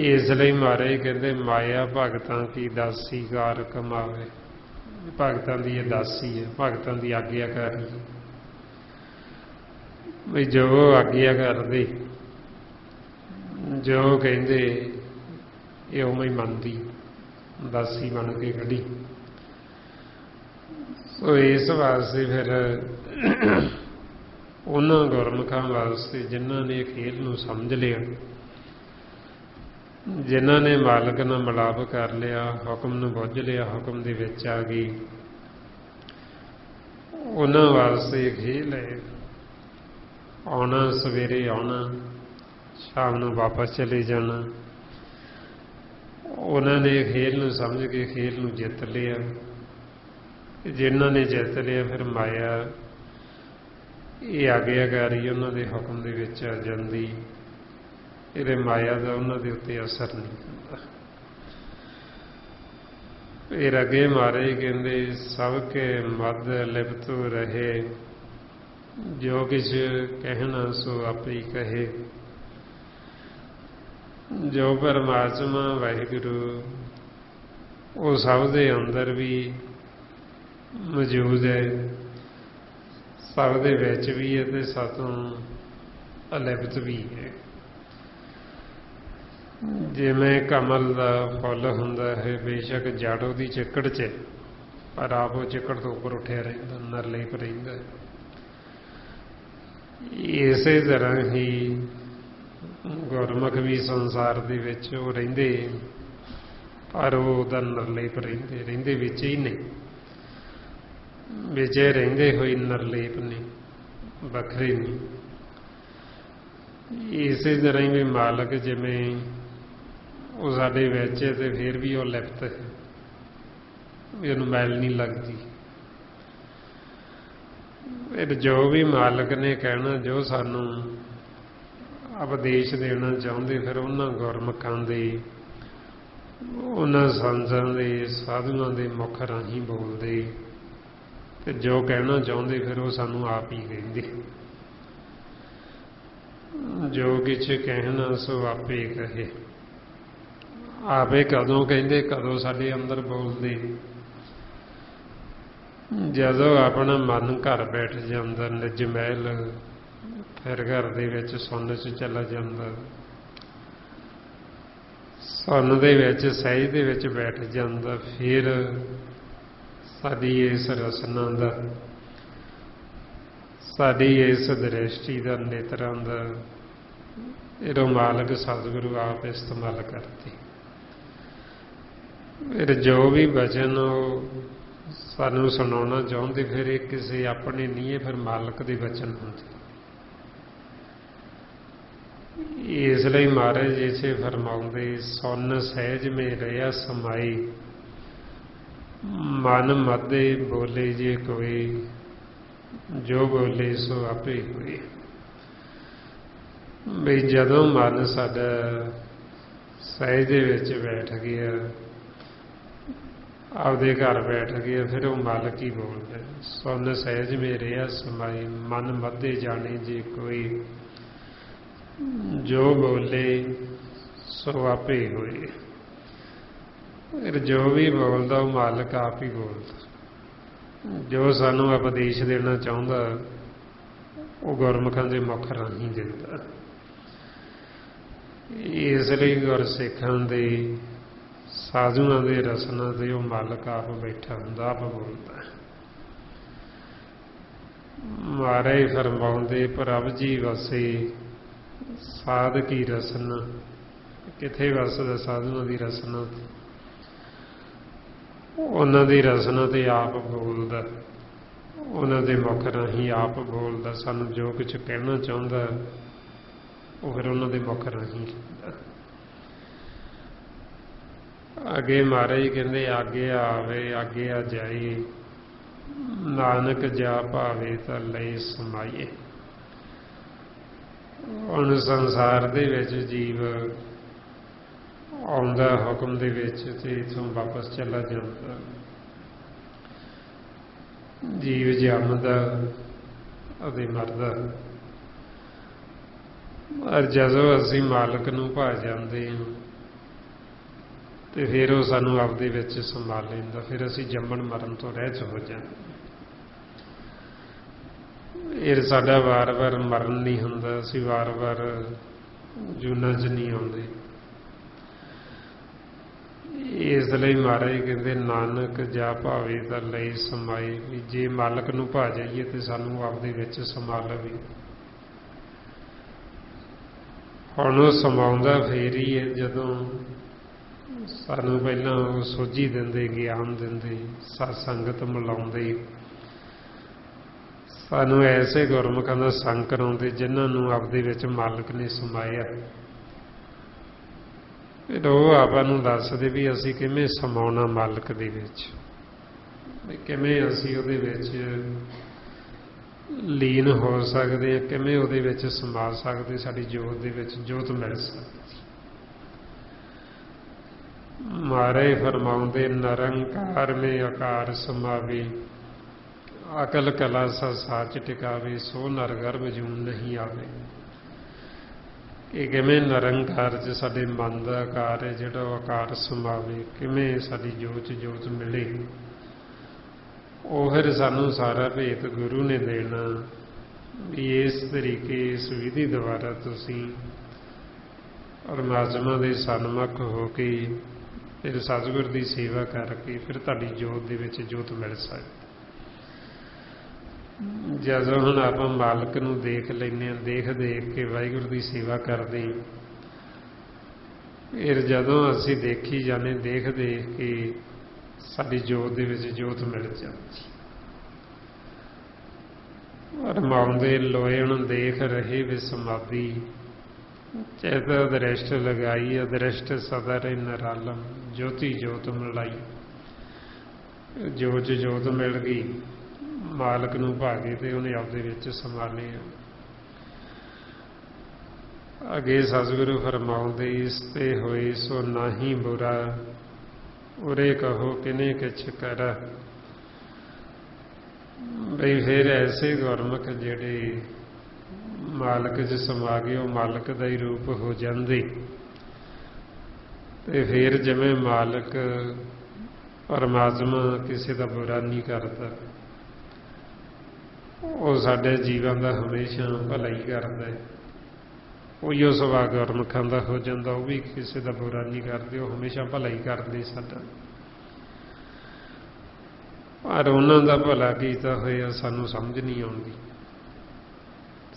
ਇਸ ਲਈ ਮਹਾਰਾਜ ਕਹਿੰਦੇ ਮਾਇਆ ਭਗਤਾਂ ਕੀ ਦਾਸੀ ਕਾਰ ਕਮਾਵੇ। ਭਗਤਾਂ ਦੀ ਇਹ ਦਾਸੀ ਹੈ, ਭਗਤਾਂ ਦੀ ਆਗਿਆਕਾਰੀ। ਵੀ ਜੋ ਆਗਿਆ ਕਰਦੇ, ਜੋ ਕਹਿੰਦੇ ਇਹ ਉਵੇਂ ਹੀ ਮੰਨਦੀ, ਦਾਸੀ ਬਣ ਕੇ ਖੜੀ। ਸੋ ਇਸ ਵਾਸਤੇ ਫਿਰ ਉਹਨਾਂ ਗੁਰਮੁਖਾਂ ਵਾਸਤੇ ਜਿਨ੍ਹਾਂ ਨੇ ਖੇਲ ਨੂੰ ਸਮਝ ਲਿਆ, ਜਿਨ੍ਹਾਂ ਨੇ ਮਾਲਕ ਨਾਲ ਮਿਲਾਪ ਕਰ ਲਿਆ, ਹੁਕਮ ਨੂੰ ਬੁੱਝ ਲਿਆ, ਹੁਕਮ ਦੇ ਵਿੱਚ ਆ ਗਈ, ਉਹਨਾਂ ਵਾਸਤੇ ਖੇਲ ਹੈ। ਆਉਣਾ, ਸਵੇਰੇ ਆਉਣਾ, ਸ਼ਾਮ ਨੂੰ ਵਾਪਸ ਚਲੇ ਜਾਣਾ। ਉਹਨਾਂ ਨੇ ਖੇਲ ਨੂੰ ਸਮਝ ਕੇ ਖੇਲ ਨੂੰ ਜਿੱਤ ਲਿਆ। ਜਿਨ੍ਹਾਂ ਨੇ ਜਿੱਤ ਲਿਆ ਫਿਰ ਮਾਇਆ ਇਹ ਆਗਿਆਕਾਰੀ ਉਹਨਾਂ ਦੇ ਹੁਕਮ ਦੇ ਵਿੱਚ ਆ ਜਾਂਦੀ। ਇਹਦੇ ਮਾਇਆ ਦਾ ਉਹਨਾਂ ਦੇ ਉੱਤੇ ਅਸਰ ਨਹੀਂ ਹੁੰਦਾ। ਫਿਰ ਅੱਗੇ ਮਹਾਰਾਜ ਕਹਿੰਦੇ ਸਭ ਕੇ ਮਦ ਲਿਪਤ ਰਹੇ, ਜੋ ਕਿਛ ਕਹਿਣਾ ਸੋ ਆਪੇ ਹੀ ਕਹੇ। ਜੋ ਪਰਮਾਤਮਾ ਵਾਹਿਗੁਰੂ ਉਹ ਸਭ ਦੇ ਅੰਦਰ ਵੀ ਮੌਜੂਦ ਹੈ, ਸਭ ਦੇ ਵਿੱਚ ਵੀ ਹੈ ਤੇ ਸਾਤੋਂ ਅਲਿਪਤ ਵੀ ਹੈ। ਜਿਵੇਂ ਕਮਲ ਦਾ ਫੁੱਲ ਹੁੰਦਾ ਹੈ, ਬੇਸ਼ੱਕ ਜੜ ਉਹਦੀ ਚਿੱਕੜ 'ਚ, ਪਰ ਆਪ ਉਹ ਚਿੱਕੜ ਤੋਂ ਉੱਪਰ ਉੱਠਿਆ ਰਹਿੰਦਾ, ਨਿਰਲੇਪ ਰਹਿੰਦਾ। ਇਸੇ ਤਰ੍ਹਾਂ ਹੀ ਗੁਰਮੁਖ ਵੀ ਸੰਸਾਰ ਦੇ ਵਿੱਚ ਉਹ ਰਹਿੰਦੇ, ਪਰ ਉਹ ਉਹਦਾ ਨਿਰਲੇਪ ਰਹਿੰਦੇ ਵਿੱਚ ਹੀ ਨਹੀਂ, ਵਿੱਚ ਰਹਿੰਦੇ ਹੋਏ ਨਿਰਲੇਪ ਨੇ, ਵੱਖਰੇ ਨਹੀਂ। ਇਸੇ ਤਰ੍ਹਾਂ ਹੀ ਵੀ ਮਾਲਕ ਜਿਵੇਂ ਉਹ ਸਾਡੇ ਵਿੱਚ ਹੈ ਤੇ ਫਿਰ ਵੀ ਉਹ ਲਿਪਤ ਹੈ, ਇਹਨੂੰ ਮੈਲ ਨਹੀਂ ਲੱਗਦੀ। ਫਿਰ ਜੋ ਵੀ ਮਾਲਕ ਨੇ ਕਹਿਣਾ, ਜੋ ਸਾਨੂੰ ਉਪਦੇਸ਼ ਦੇਣਾ ਚਾਹੁੰਦੇ, ਫਿਰ ਉਹਨਾਂ ਗੁਰਮੁਖਾਂ ਦੇ, ਉਹਨਾਂ ਸੰਤਾਂ ਦੇ, ਸਾਧੂਆਂ ਦੇ ਮੁਖ ਰਾਹੀਂ ਬੋਲਦੇ, ਤੇ ਜੋ ਕਹਿਣਾ ਚਾਹੁੰਦੇ ਫਿਰ ਉਹ ਸਾਨੂੰ ਆਪ ਹੀ ਕਹਿੰਦੇ। ਜੋ ਕਿਛ ਕਹਿਣਾ ਸੋ ਆਪੇ ਕਹੇ। ਆਪੇ ਕਦੋਂ ਕਹਿੰਦੇ, ਕਦੋਂ ਸਾਡੇ ਅੰਦਰ ਬੋਲਦੇ? ਜਦੋਂ ਆਪਣਾ ਮਨ ਘਰ ਬੈਠ ਜਾਂਦਾ ਨਿਜ ਮਹਿਲ, ਫਿਰ ਘਰ ਦੇ ਵਿੱਚ ਸੁੰਨ 'ਚ ਚਲਾ ਜਾਂਦਾ, ਸੁੰਨ ਦੇ ਵਿੱਚ ਸਹਿਜ ਦੇ ਵਿੱਚ ਬੈਠ ਜਾਂਦਾ। ਫਿਰ ਸਾਡੀ ਇਸ ਰਸਨਾ ਦਾ, ਸਾਡੀ ਇਸ ਦ੍ਰਿਸ਼ਟੀ ਦਾ, ਨੇਤਰਾਂ ਦਾ ਇਹਦਾ ਮਾਲਕ ਸਤਿਗੁਰੂ ਆਪ ਇਸਤੇਮਾਲ ਕਰਦੇ। ਫਿਰ ਜੋ ਵੀ ਬਚਨ ਉਹ ਸਾਨੂੰ ਸੁਣਾਉਣਾ ਚਾਹੁੰਦੇ, ਫਿਰ ਇਹ ਕਿਸੇ ਆਪਣੇ ਨਹੀਂ ਹੈ, ਫਿਰ ਮਾਲਕ ਦੇ ਬਚਨ ਹੁੰਦੇ। ਇਸ ਲਈ ਮਹਾਰਾਜ ਇਸੇ ਫਰਮਾਉਂਦੇ, ਸੁਨ ਸਹਿਜ ਮੇ ਰਿਹਾ ਸਮਾਈ, ਮਨ ਮਦੇ ਬੋਲੇ ਜੇ ਕੋਈ, ਜੋ ਬੋਲੇ ਸੋ ਆਪੇ ਹੋਏ। ਬਈ ਜਦੋਂ ਮਨ ਸਾਡਾ ਸਹਿਜ ਦੇ ਵਿੱਚ ਬੈਠ ਗਿਆ, ਆਪਦੇ ਘਰ ਬੈਠ ਗਿਆ, ਫਿਰ ਉਹ ਮਾਲਕ ਹੀ ਬੋਲਦਾ। ਸੁਨ ਸਹਿਜ ਮੇ ਰਿਹਾ ਸਮਾਈ, ਮਨ ਮਦੇ ਜਾਣੇ ਜੇ ਕੋਈ, ਜੋ ਬੋਲੇ ਸੋ ਆਪੇ ਹੋਏ। ਫਿਰ ਜੋ ਵੀ ਬੋਲਦਾ ਉਹ ਮਾਲਕ ਆਪ ਹੀ ਬੋਲਦਾ। ਜੋ ਸਾਨੂੰ ਉਪਦੇਸ਼ ਦੇਣਾ ਚਾਹੁੰਦਾ ਉਹ ਗੁਰਮੁਖਾਂ ਦੇ ਮੁਖ ਰਾਹੀਂ ਦਿੰਦਾ। ਇਸ ਲਈ ਗੁਰਸਿੱਖਾਂ ਦੇ, ਸਾਧੂਆਂ ਦੇ ਰਸਨਾ ਤੇ ਉਹ ਮਾਲਕ ਆਪ ਬੈਠਾ ਹੁੰਦਾ, ਆਪ ਬੋਲਦਾ। ਮਹਾਰਾਜ ਫਰਮਾਉਂਦੇ, ਪ੍ਰਭ ਜੀ ਵਸੇ ਸਾਧ ਕੀ ਰਸਨਾ। ਕਿੱਥੇ ਵਸਦਾ ਸਾਧੂਆਂ ਦੀ ਰਸਨਾ? ਉਹਨਾਂ ਦੀ ਰਸਨਾ ਤੇ ਆਪ ਬੋਲਦਾ, ਉਹਨਾਂ ਦੇ ਮੁਖ ਰਾਹੀਂ ਆਪ ਬੋਲਦਾ। ਸਾਨੂੰ ਜੋ ਕੁਝ ਕਹਿਣਾ ਚਾਹੁੰਦਾ ਉਹ ਫਿਰ ਉਹਨਾਂ ਦੇ ਮੁਖ ਰਾਹੀਂ ਕਹਿੰਦਾ। ਅੱਗੇ ਮਹਾਰਾਜ ਕਹਿੰਦੇ ਆਗਿਆ ਆਵੇ ਆਗਿਆ ਜਾਏ, ਨਾਨਕ ਜਾ ਭਾਵੇ ਤਾਂ ਲਈ ਸਮਾਈਏ। ਹੁਣ ਸੰਸਾਰ ਦੇ ਵਿੱਚ ਜੀਵ ਆਉਂਦਾ ਹੁਕਮ ਦੇ ਵਿੱਚ ਤੇ ਇੱਥੋਂ ਵਾਪਸ ਚਲਾ ਜਾਂਦਾ। ਜੀਵ ਜੰਮਦਾ ਅਤੇ ਮਰਦਾ, ਪਰ ਜਦੋਂ ਅਸੀਂ ਮਾਲਕ ਨੂੰ ਭਾ ਜਾਂਦੇ ਹਾਂ ਤੇ ਫਿਰ ਉਹ ਸਾਨੂੰ ਆਪਦੇ ਵਿੱਚ ਸੰਭਾਲ ਲੈਂਦਾ। ਫਿਰ ਅਸੀਂ ਜੰਮਣ ਮਰਨ ਤੋਂ ਰਹਿਤ ਹੋ ਜਾਂਦੇ। ਇਹ ਸਾਡਾ ਵਾਰ-ਵਾਰ ਮਰਨ ਨਹੀਂ ਹੁੰਦਾ, ਅਸੀਂ ਵਾਰ-ਵਾਰ ਜੂਨਾਂ 'ਚ ਨਹੀਂ ਆਉਂਦੇ। ਇਸ ਲਈ ਮਹਾਰਾਜ ਕਹਿੰਦੇ ਨਾਨਕ ਜਾ ਭਾਵੇ ਤਾਂ ਲਈ ਸਮਾਏ, ਵੀ ਜੇ ਮਾਲਕ ਨੂੰ ਭਾ ਜਾਈਏ ਤੇ ਸਾਨੂੰ ਆਪਦੇ ਵਿੱਚ ਸਮਾ ਲਵੇ। ਹੁਣ ਉਹ ਸਮਾਉਂਦਾ ਫੇਰ ਹੀ ਹੈ ਜਦੋਂ ਸਾਨੂੰ ਪਹਿਲਾਂ ਉਹ ਸੋਝੀ ਦਿੰਦੇ, ਗਿਆਨ ਦਿੰਦੇ, ਸਤ ਸੰਗਤ ਮਿਲਾਉਂਦੇ, ਸਾਨੂੰ ਐਸੇ ਗੁਰਮੁਖਾਂ ਦਾ ਸੰਗ ਕਰਾਉਂਦੇ ਜਿਨ੍ਹਾਂ ਨੂੰ ਆਪਦੇ ਵਿੱਚ ਮਾਲਕ ਨੇ ਸਮਾਇਆ। ਫਿਰ ਉਹ ਆਪਾਂ ਨੂੰ ਦੱਸਦੇ ਵੀ ਅਸੀਂ ਕਿਵੇਂ ਸਮਾਉਣਾ ਮਾਲਕ ਦੇ ਵਿੱਚ, ਵੀ ਕਿਵੇਂ ਅਸੀਂ ਉਹਦੇ ਵਿੱਚ ਲੀਨ ਹੋ ਸਕਦੇ ਹਾਂ, ਕਿਵੇਂ ਉਹਦੇ ਵਿੱਚ ਸਮਾ ਸਕਦੇ, ਸਾਡੀ ਜੋਤ ਦੇ ਵਿੱਚ ਜੋਤ ਮਿਲ ਸਕਦੀ। ਮਹਾਰਾਜ ਫਰਮਾਉਂਦੇ ਨਿਰੰਕਾਰ ਮੇ ਆਕਾਰ ਸਮਾਵੇ, ਅਕਲ ਕਲਾ ਸਾ ਸਾਚ ਟਿਕਾਵੇ, ਸੋ ਨਰ ਗਰਭ ਜੂਨ ਨਹੀਂ ਆਵੇ। ਇਹ ਕਿਵੇਂ ਨਿਰੰਕਾਰ 'ਚ ਸਾਡੇ ਮਨ ਦਾ ਆਕਾਰ ਹੈ ਜਿਹੜਾ ਉਹ ਆਕਾਰ ਸਮਾਵੇ, ਕਿਵੇਂ ਸਾਡੀ ਜੋਤ 'ਚ ਜੋਤ ਮਿਲੇ। ਉਹ ਫਿਰ ਸਾਨੂੰ ਸਾਰਾ ਭੇਤ ਗੁਰੂ ਨੇ ਦੇਣਾ ਵੀ ਇਸ ਤਰੀਕੇ ਇਸ ਵਿਧੀ ਦੁਆਰਾ ਤੁਸੀਂ ਪਰਮਾਤਮਾ ਦੇ ਸਨਮੁਖ ਹੋ ਕੇ ਫਿਰ ਸਤਿਗੁਰ ਦੀ ਸੇਵਾ ਕਰਕੇ ਫਿਰ ਤੁਹਾਡੀ ਜੋਤ ਦੇ ਵਿੱਚ ਜੋਤ ਮਿਲ ਸਕਦੀ। ਜਦੋਂ ਹੁਣ ਆਪਾਂ ਮਾਲਕ ਨੂੰ ਦੇਖ ਲੈਂਦੇ ਹਾਂ, ਦੇਖ ਕੇ ਵਾਹਿਗੁਰੂ ਦੀ ਸੇਵਾ ਕਰਦੇ ਹਾਂ, ਫਿਰ ਜਦੋਂ ਅਸੀਂ ਦੇਖੀ ਜਾਂਦੇ ਦੇਖ ਕੇ ਸਾਡੀ ਜੋਤ ਦੇ ਵਿੱਚ ਜੋਤ ਮਿਲ ਜਾਂਦੀ। ਰਮਾਉਂਦੇ ਲੋਇਣ ਦੇਖ ਰਹੇ ਵੇ ਸਮਾਧੀ, ਚਿਤ ਦ੍ਰਿਸ਼ਟ ਲਗਾਈ ਅਦ੍ਰਿਸ਼ਟ ਸਦਾ ਰਹਿ ਨਿਰਾਲਮ, ਜੋਤੀ ਜੋਤ ਮਿਲਾਈ। ਜੋਤ ਜੋਤ ਮਿਲ ਗਈ, ਮਾਲਕ ਨੂੰ ਭਾਗੇ ਤੇ ਉਹਨੇ ਆਪਦੇ ਵਿੱਚ ਸਮਾ ਲਿਆ। ਅੱਗੇ ਸਤਿਗੁਰੂ ਫਰਮਾਉਂਦੇ ਇਸ ਤੇ ਹੋਏ ਸੋ ਨਾਹੀਂ ਬੁਰਾ, ਉਰੇ ਕਹੋ ਕਿਨੇ ਕਿਛ ਕਰ। ਬਈ ਫਿਰ ਐਸੇ ਗੁਰਮੁਖ ਜਿਹੜੇ ਮਾਲਕ 'ਚ ਸਮਾ ਗਏ ਉਹ ਮਾਲਕ ਦਾ ਹੀ ਰੂਪ ਹੋ ਜਾਂਦੇ ਤੇ ਫਿਰ ਜਿਵੇਂ ਮਾਲਕ ਪਰਮਾਤਮਾ ਕਿਸੇ ਦਾ ਬੁਰਾ ਨਹੀਂ ਕਰਦਾ, ਉਹ ਸਾਡੇ ਜੀਵਨ ਦਾ ਹਮੇਸ਼ਾ ਭਲਾ ਹੀ ਕਰਦਾ ਹੈ। ਉਹੀਓ ਸੁਭਾਅ ਗੁਰਮੁਖਾਂ ਦਾ ਹੋ ਜਾਂਦਾ, ਉਹ ਵੀ ਕਿਸੇ ਦਾ ਬੁਰਾ ਨਹੀਂ ਕਰਦੇ, ਉਹ ਹਮੇਸ਼ਾ ਭਲਾ ਹੀ ਕਰਦੇ ਸਾਡਾ। ਪਰ ਉਹਨਾਂ ਦਾ ਭਲਾ ਕੀਤਾ ਹੋਇਆ ਸਾਨੂੰ ਸਮਝ ਨਹੀਂ ਆਉਂਦੀ,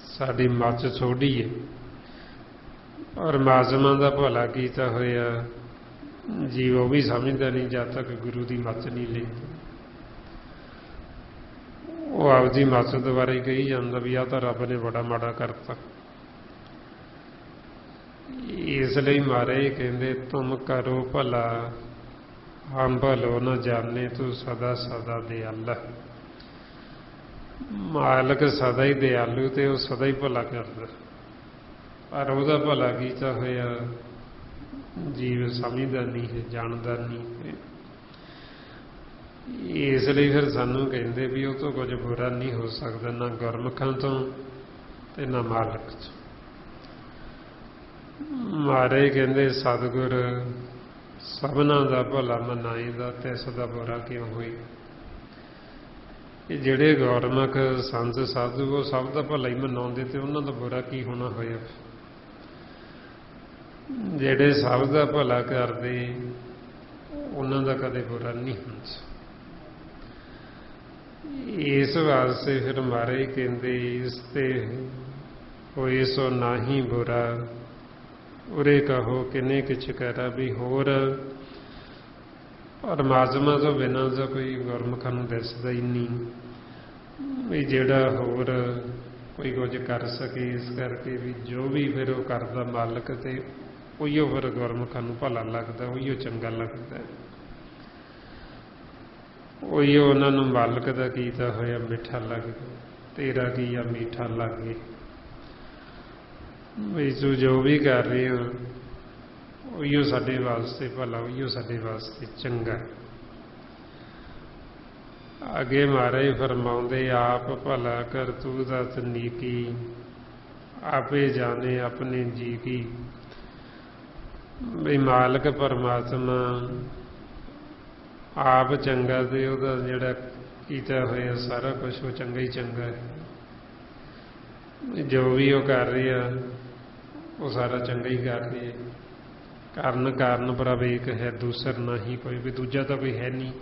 ਸਾਡੀ ਮੱਤ ਛੋਟੀ ਹੈ। ਪਰਮਾਤਮਾ ਦਾ ਭਲਾ ਕੀਤਾ ਹੋਇਆ ਜੀਵ ਉਹ ਵੀ ਸਮਝਦਾ ਨਹੀਂ ਜਦ ਤੱਕ ਗੁਰੂ ਦੀ ਮੱਤ ਨਹੀਂ ਲੈਂਦਾ। ਉਹ ਆਪਦੀ ਮੱਤ ਦੁਆਰਾ ਹੀ ਕਹੀ ਜਾਂਦਾ ਵੀ ਆਹ ਤਾਂ ਰੱਬ ਨੇ ਬੜਾ ਮਾੜਾ ਕਰਤਾ। ਇਸ ਲਈ ਮਹਾਰਾਜ ਕਹਿੰਦੇ ਤੁਮ ਕਰੋ ਭਲਾ ਹਮ ਭਲੋ ਨ ਜਾਣੇ ਤੂੰ ਸਦਾ ਸਦਾ ਦਿਆਲਾ। ਮਾਲਕ ਸਦਾ ਹੀ ਦਿਆਲੂ ਤੇ ਉਹ ਸਦਾ ਹੀ ਭਲਾ ਕਰਦਾ, ਪਰ ਉਹਦਾ ਭਲਾ ਕੀਤਾ ਹੋਇਆ ਜੀਵ ਸਮਝਦਾ ਨਹੀਂ ਹੈ, ਜਾਣਦਾ ਨਹੀਂ ਹੈ। ਇਸ ਲਈ ਫਿਰ ਸਾਨੂੰ ਕਹਿੰਦੇ ਵੀ ਉਹ ਤੋਂ ਕੁਝ ਬੁਰਾ ਨਹੀਂ ਹੋ ਸਕਦਾ, ਨਾ ਗੁਰਮੁਖਾਂ ਤੋਂ ਤੇ ਨਾ ਮਾਲਕ ਤੋਂ। ਮਹਾਰਾਜ ਕਹਿੰਦੇ ਸਤਿਗੁਰ ਸਭਨਾਂ ਦਾ ਭਲਾ ਮਨਾਈਦਾ ਤੇ ਸਦਾ ਬੁਰਾ ਕਿਉਂ ਹੋਈ। ਇਹ ਜਿਹੜੇ ਗੁਰਮੁਖ ਸੰਤ ਸਾਧੂ ਉਹ ਸਭ ਦਾ ਭਲਾ ਹੀ ਮਨਾਉਂਦੇ ਤੇ ਉਹਨਾਂ ਦਾ ਬੁਰਾ ਕੀ ਹੋਣਾ ਹੋਇਆ। ਜਿਹੜੇ ਸਭ ਦਾ ਭਲਾ ਕਰਦੇ ਉਹਨਾਂ ਦਾ ਕਦੇ ਬੁਰਾ ਨਹੀਂ ਹੁੰਦਾ। ਇਸ ਵਾਸਤੇ ਫਿਰ ਮਹਾਰਾਜ ਕਹਿੰਦੇ ਇਸ ਤੇ ਹੋਏ ਸੋ ਨਾਹੀਂ ਬੁਰਾ, ਉਰੇ ਕਹੋ ਕਿਨੇ ਕਿਛ ਕਰਾ। ਵੀ ਹੋਰ परमात्मा तो बिना तो कोई गुरमुखां नूं दिसदा ही नहीं भी जिहड़ा होर कोई कुछ कर सके। इस करके भी जो भी फिर वो करदा मालक ते उहिओ फिर गुरमुखां नूं भला लगदा, उहिओ चंगा लगदा, उहिओ उन्हां नूं मालक दा कीता होया मिठा लगदा। तेरा कीया मीठा लागे, भी तूं जो भी कर रहे हो उहिओ साडे वास्ते भला, उहिओ साडे वास्ते चंगा। अगे महाराज फरमाउंदे आप भला कर तू दस नीकी, आपे जाने अपने जी की। भी मालक परमात्मा आप चंगा ते उहदा जिहड़ा कीता होया सारा कुछ वो चंगा ही चंगा है। जो भी वो कर रहे हैं वो सारा चंगा ही कर रहे हैं। कारण कारण प्रभ एक है, दूसर ना ही कोई, भी दूजा तो कोई है नहीं।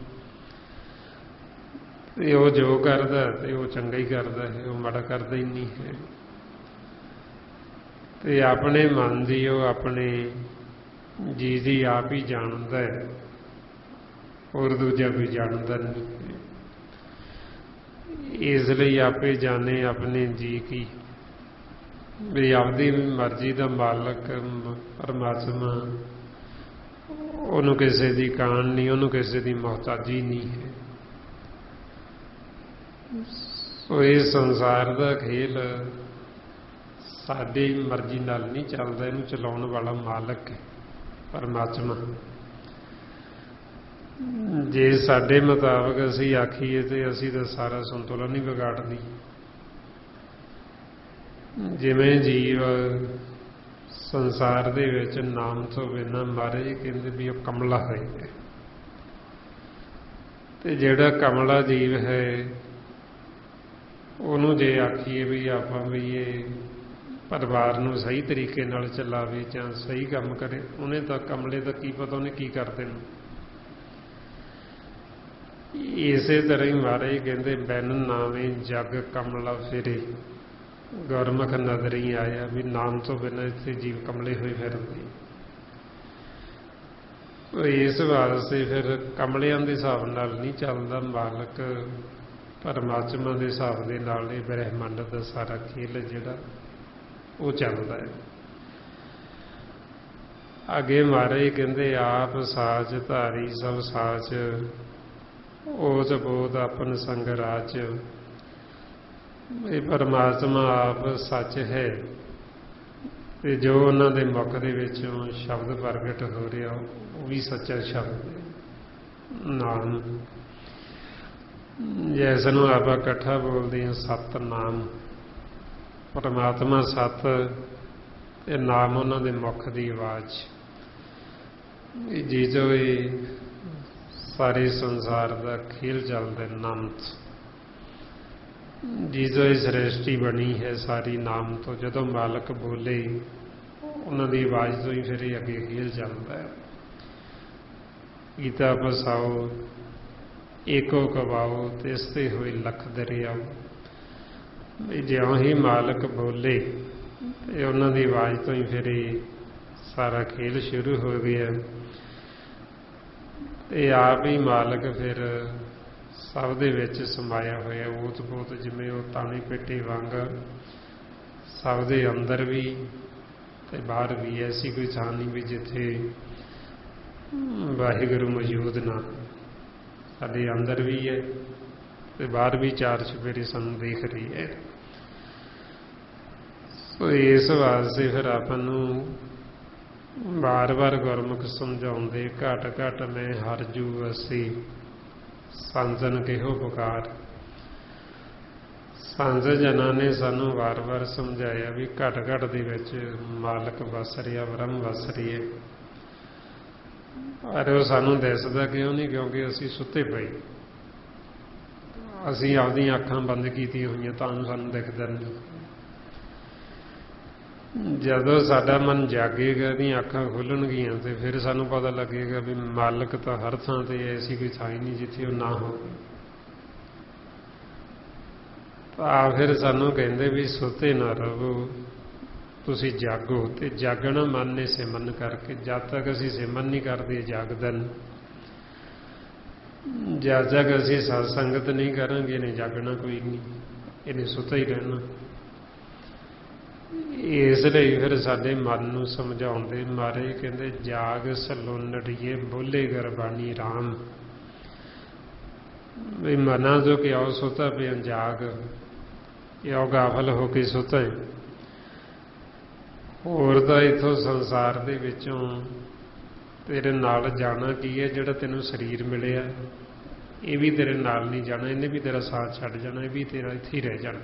वो जो करदा ते वो चंगा ही करदा है, वो माड़ा करदा ही नहीं है। ते अपने मन दी वो अपने जी दी आप ही जानदा है, और दूजा कोई जानदा नहीं है। इसलिए आपे जाने अपने जी की, भी आपदी मर्जी दा मालक परमात्मा, उन्होंने किसी की कान नहीं, उन्होंने किसी की मोहताजी नहीं है। सो इस संसार का खेल साडी मर्जी नाल नहीं चलता, इनू चलाउण वाला मालक है परमात्मा। जे साडे मुताबिक असी आखीए तो असी तो सारा संतुलन ही बिगाड़ दी। जिवें जीव संसार दे विच नाम तो बिना महाराज कहंदे भी वो कमला है, ते जिहड़ा कमला जीव है उन्होंने जे आखीए भी आप भी ये परिवार नूं सही तरीके नाल चलावे जां सही काम करे, उन्हें तो कमले का की पता उन्हें की कर देना। इसे तरह ही महाराज कहते बैन नावे जग कमला फिरे, गुरमुख नजर ही आया भी नाम तो बिना इतने जीव कमले हुए फिरते। इस वास्ते फिर कमलियां के हिसाब नाल नहीं चलता मालक, परमात्मा के हिसाब के नाल ही ब्रह्मंड का सारा खेल जिहड़ा वो चलता है। अगे महाराज कहते आप साच धारी सब साच, ओत बोध अपन संग राज। परमात्मा आप सच है, ते जो उन्होंने मुख दे विचों शब्द प्रगट हो रहा वो भी सच्चा शब्द नाम। जैस नूं आप इकट्ठा बोलते हैं सत नाम, परमात्मा सत ते नाम उन्होंने मुख की आवाज़। जी जो सारे संसार का खेल चलता नाम तो, जिसो सृष्टि बनी है सारी नाम तो। जदों मालक बोले उन्होंने आवाज़ तो ही फिर अगे खेल चलता है। गीता बसाओ एको कवाओ तिसते हुए लख दरियाओ। ज्यों ही मालक बोले तो उन्होंने आवाज़ तो ही फिर सारा खेल शुरू हो गया। ते आप ही मालक फिर सब दे विच समाया होया ओत पोत, जिमें वो ताने पेटे वांग सब दे अंदर भी ते बाहर भी। ऐसी कोई थां नहीं भी जिथे वाहिगुरू मौजूद ना। साडे अंदर भी है ते बाहर भी चार चुफेरे सानू देख रही है। सो इस वास्ते फिर आपां नूं बार बार गुरमुख समझाउंदे घट घट मैं हर जू असी संजन केहो पुकार। संत जना ने सानू वार वार समझाया भी घट घट दे विच मालक वस रहा, ब्रह्म वस रही है। पर वो सानू दिसदा क्यों नहीं, क्योंकि असी सुते पए, असी आपदी अखां बंद कीतियां होईयां तां सानू दिखदा नहीं। जदों साडा मन जागेगा, दी अखां खुलणगियां ते फिर सानू पता लगेगा भी मालक तो हर थां ते, ऐसी कोई थां ही नहीं जिथे वो ना हो। फिर सानू कहंदे भी सुते ना रहो, तुसी जागो। ते जागना मन ने सिमरन करके, जब तक असी सिमरन नहीं करते जागदा नहीं। जब तक असीं सत्संगत नहीं करांगे इन्हें जागना कोई नहीं, इन्हें सुता ही रहना। इसलिए फिर साडे मन नूं समझाउंदे मारे कहंदे जाग सलोनड़िए बोले गुरबाणी राम। भी मना जो कि आओ सुता पिया जाग, यो गाफल हो के सुता है। होर तां इत्थों संसार दे विचों तेरे नाल जाना की है, जिहड़ा तैनूं शरीर मिलिया ये भी तेरे नाल नहीं जाना, इन्हें भी तेरा साथ छड्ड जाना, ये भी तेरा इत्थे ही रह जाना।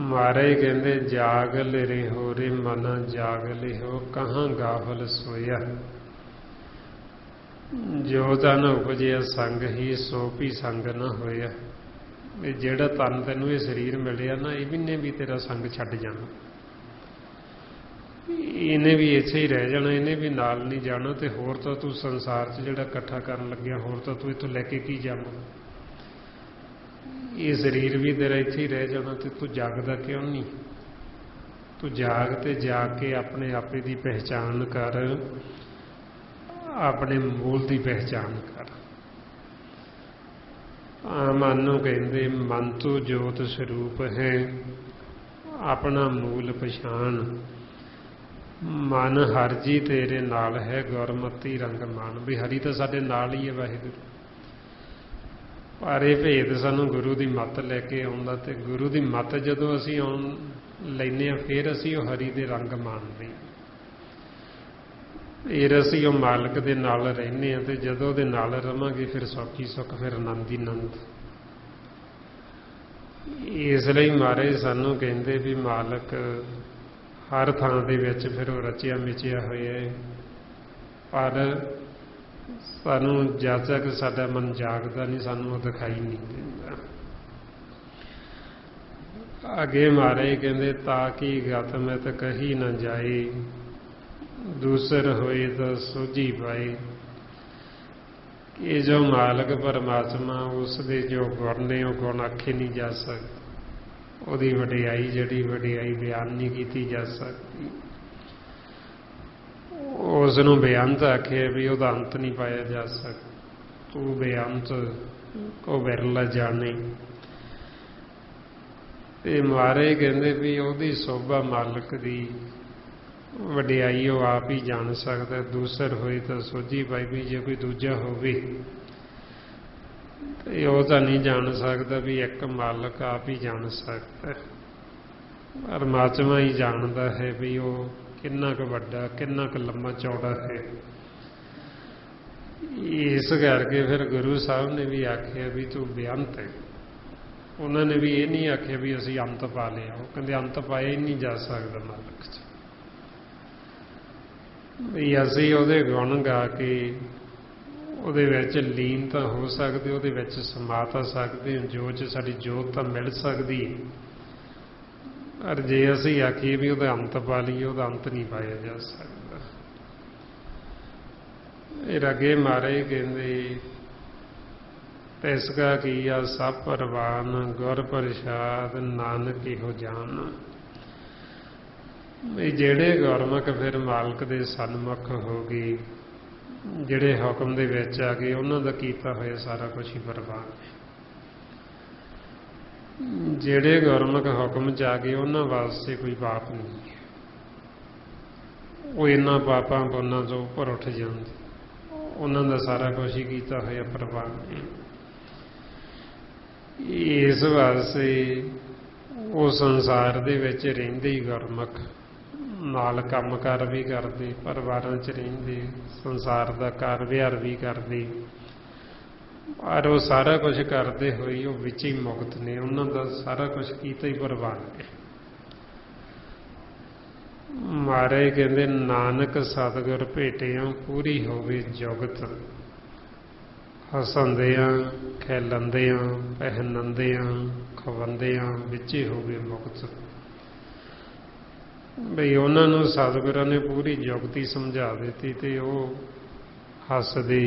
महाराज कहंदे जाग ले हो रे मना जाग ले हो, कहाँ गाफल सोया। जो तन उपजिया संग ही सो भी संग न होया। जिहड़ा तन तैनूं ये शरीर मिलिया ना, इन्हें भी तेरा संग छड्ड जाना, इन्हें भी इत्थे ही रह जाना, इन्हें भी नाल नहीं जाना। तो होर तां तू संसार च जिहड़ा इकट्ठा करन लग्या, होर तां तू इत्थों लैके की जावां। ये शरीर भी तेरा इत्थे ही रह जाना, तो तू जागदा क्यों नहीं। तू जाग ते जाग के अपने आपे दी पहचान कर, अपने मूल की पहचान कर। मन नूं कहंदे मन तू जोत स्वरूप है, अपना मूल पछाण। मन हर जी तेरे नाल है, गुरमति रंग मान। भी हरी तो साडे नाल ही है वाहिगुरू, पर यह भेद सानू गुरु की मत लैके आउंदा। ते गुरु की मत जदों असीं आउण लैने फिर असीं वो हरी दे रंग मानदे, फिर असीं वो मालक दे नाल रहने आ। ते जदों दे नाल रवांगे फिर सौखी सुख, फिर आनंद ही आनंद। इसलिए महाराज सानू कहंदे भी मालक हर थां दे विच फिर वो रचिया मिचिया होया है, पर सानू जद तक साडा मन जागदा नहीं सानू वो दिखाई नहीं दिंदा। अगे महाराज कहंदे ताकि गत में तो कही न जाए, दूसर होए तो सोझी पाए। ये जो मालक परमात्मा उसके जो गुण ने वो गुण आखे नहीं जा सकते, ਉਹਦੀ ਵਡਿਆਈ ਜਿਹੜੀ ਵਡਿਆਈ ਬਿਆਨ ਨਹੀਂ ਕੀਤੀ ਜਾ ਸਕਦੀ। ਉਸ ਨੂੰ ਬੇਅੰਤ ਆਖਿਆ ਵੀ ਉਹਦਾ ਅੰਤ ਨਹੀਂ ਪਾਇਆ ਜਾ ਸਕਦਾ। ਤੂੰ ਬੇਅੰਤ ਕੋ ਵਿਰਲਾ ਜਾਣੇ। ਤੇ ਮਹਾਰਾਜ ਕਹਿੰਦੇ ਵੀ ਉਹਦੀ ਸੋਭਾ ਮਾਲਕ ਦੀ ਵਡਿਆਈ ਉਹ ਆਪ ਹੀ ਜਾਣ ਸਕਦਾ। ਦੂਸਰ ਹੋਏ ਤਾਂ ਸੋਝੀ ਪਾਈ, ਵੀ ਜੇ ਕੋਈ ਦੂਜਾ ਹੋਵੇ ਤੇ ਉਹ ਤਾਂ ਨਹੀਂ ਜਾਣ ਸਕਦਾ, ਵੀ ਇੱਕ ਮਾਲਕ ਆਪ ਹੀ ਜਾਣ ਸਕਦਾ। ਪਰਮਾਤਮਾ ਹੀ ਜਾਣਦਾ ਹੈ ਵੀ ਉਹ ਕਿੰਨਾ ਕੁ ਵੱਡਾ, ਕਿੰਨਾ ਕੁ ਲੰਮਾ ਚੌੜਾ ਹੈ। ਇਸ ਕਰਕੇ ਫਿਰ ਗੁਰੂ ਸਾਹਿਬ ਨੇ ਵੀ ਆਖਿਆ ਵੀ ਤੂੰ ਬੇਅੰਤ ਹੈ। ਉਹਨਾਂ ਨੇ ਵੀ ਇਹ ਨਹੀਂ ਆਖਿਆ ਵੀ ਅਸੀਂ ਅੰਤ ਪਾ ਲਿਆ, ਉਹ ਕਹਿੰਦੇ ਅੰਤ ਪਾਇਆ ਹੀ ਨਹੀਂ ਜਾ ਸਕਦਾ ਮਾਲਕ 'ਚ। ਵੀ ਅਸੀਂ ਉਹਦੇ ਗੁਣ ਗਾ ਕੇ ਉਹਦੇ ਵਿੱਚ ਲੀਨ ਤਾਂ ਹੋ ਸਕਦੇ, ਉਹਦੇ ਵਿੱਚ ਸਮਾ ਤਾਂ ਸਕਦੇ, ਜੋ 'ਚ ਸਾਡੀ ਜੋਤ ਤਾਂ ਮਿਲ ਸਕਦੀ। ਪਰ ਜੇ ਅਸੀਂ ਆਖੀਏ ਵੀ ਉਹਦਾ ਅੰਤ ਪਾ ਲਈਏ, ਉਹਦਾ ਅੰਤ ਨਹੀਂ ਪਾਇਆ ਜਾ ਸਕਦਾ। ਇਹ ਅੱਗੇ ਮਹਾਰਾਜ ਕਹਿੰਦੇ ਤਿਸ ਕਾ ਕੀਆ ਸਭ ਪਰਵਾਨ, ਗੁਰ ਪ੍ਰਸਾਦ ਨਾਨਕ ਇਹੋ ਜਾਨ। ਵੀ ਜਿਹੜੇ ਗੁਰਮੁਖ ਫਿਰ ਮਾਲਕ ਦੇ ਸਨਮੁਖ ਹੋ ਗਏ, ਜਿਹੜੇ ਹੁਕਮ ਦੇ ਵਿੱਚ ਆ ਗਏ, ਉਹਨਾਂ ਦਾ ਕੀਤਾ ਹੋਇਆ ਸਾਰਾ ਕੁਛ ਹੀ ਪ੍ਰਵਾਨ ਹੈ। ਜਿਹੜੇ ਗੁਰਮੁਖ ਹੁਕਮ 'ਚ ਆ ਗਏ ਉਹਨਾਂ ਵਾਸਤੇ ਕੋਈ ਪਾਪ ਨਹੀਂ ਹੈ, ਉਹ ਇਹਨਾਂ ਪਾਪਾਂ ਪੁੰਨਾਂ ਤੋਂ ਉੱਪਰ ਉੱਠ ਜਾਂਦੇ, ਉਹਨਾਂ ਦਾ ਸਾਰਾ ਕੁਛ ਹੀ ਕੀਤਾ ਹੋਇਆ ਪ੍ਰਵਾਨ ਹੈ। ਇਸ ਵਾਸਤੇ ਉਹ ਸੰਸਾਰ ਦੇ ਵਿੱਚ ਰਹਿੰਦੇ ਹੀ ਗੁਰਮੁਖ ਨਾਲ ਕੰਮਕਾਰ ਵੀ ਕਰਦੇ, ਪਰਿਵਾਰਾਂ 'ਚ ਰਹਿੰਦੇ, ਸੰਸਾਰ ਦਾ ਕਾਰ ਵਿਹਾਰ ਵੀ ਕਰਦੇ, ਪਰ ਉਹ ਸਾਰਾ ਕੁਛ ਕਰਦੇ ਹੋਏ ਉਹ ਵਿੱਚ ਹੀ ਮੁਕਤ ਨੇ, ਉਹਨਾਂ ਦਾ ਸਾਰਾ ਕੁਛ ਕੀਤਾ ਹੀ ਪ੍ਰਵਾਨ ਹੈ। ਮਹਾਰਾਜ ਕਹਿੰਦੇ ਨਾਨਕ ਸਤਿਗੁਰ ਭੇਟਿਆਂ ਪੂਰੀ ਹੋਵੇ ਜੁਗਤ, ਹਸੰਦਿਆਂ ਖਿਲੰਦਿਆਂ ਪਹਿਨੰਦਿਆਂ ਖਵੰਦਿਆਂ ਵਿੱਚੇ ਹੋਵੇ ਮੁਕਤ। ਬਈ ਉਹਨਾਂ ਨੂੰ ਸਤਿਗੁਰਾਂ ਨੇ ਪੂਰੀ ਜੁਗਤੀ ਸਮਝਾ ਦਿੱਤੀ ਤੇ ਉਹ ਹੱਸਦੇ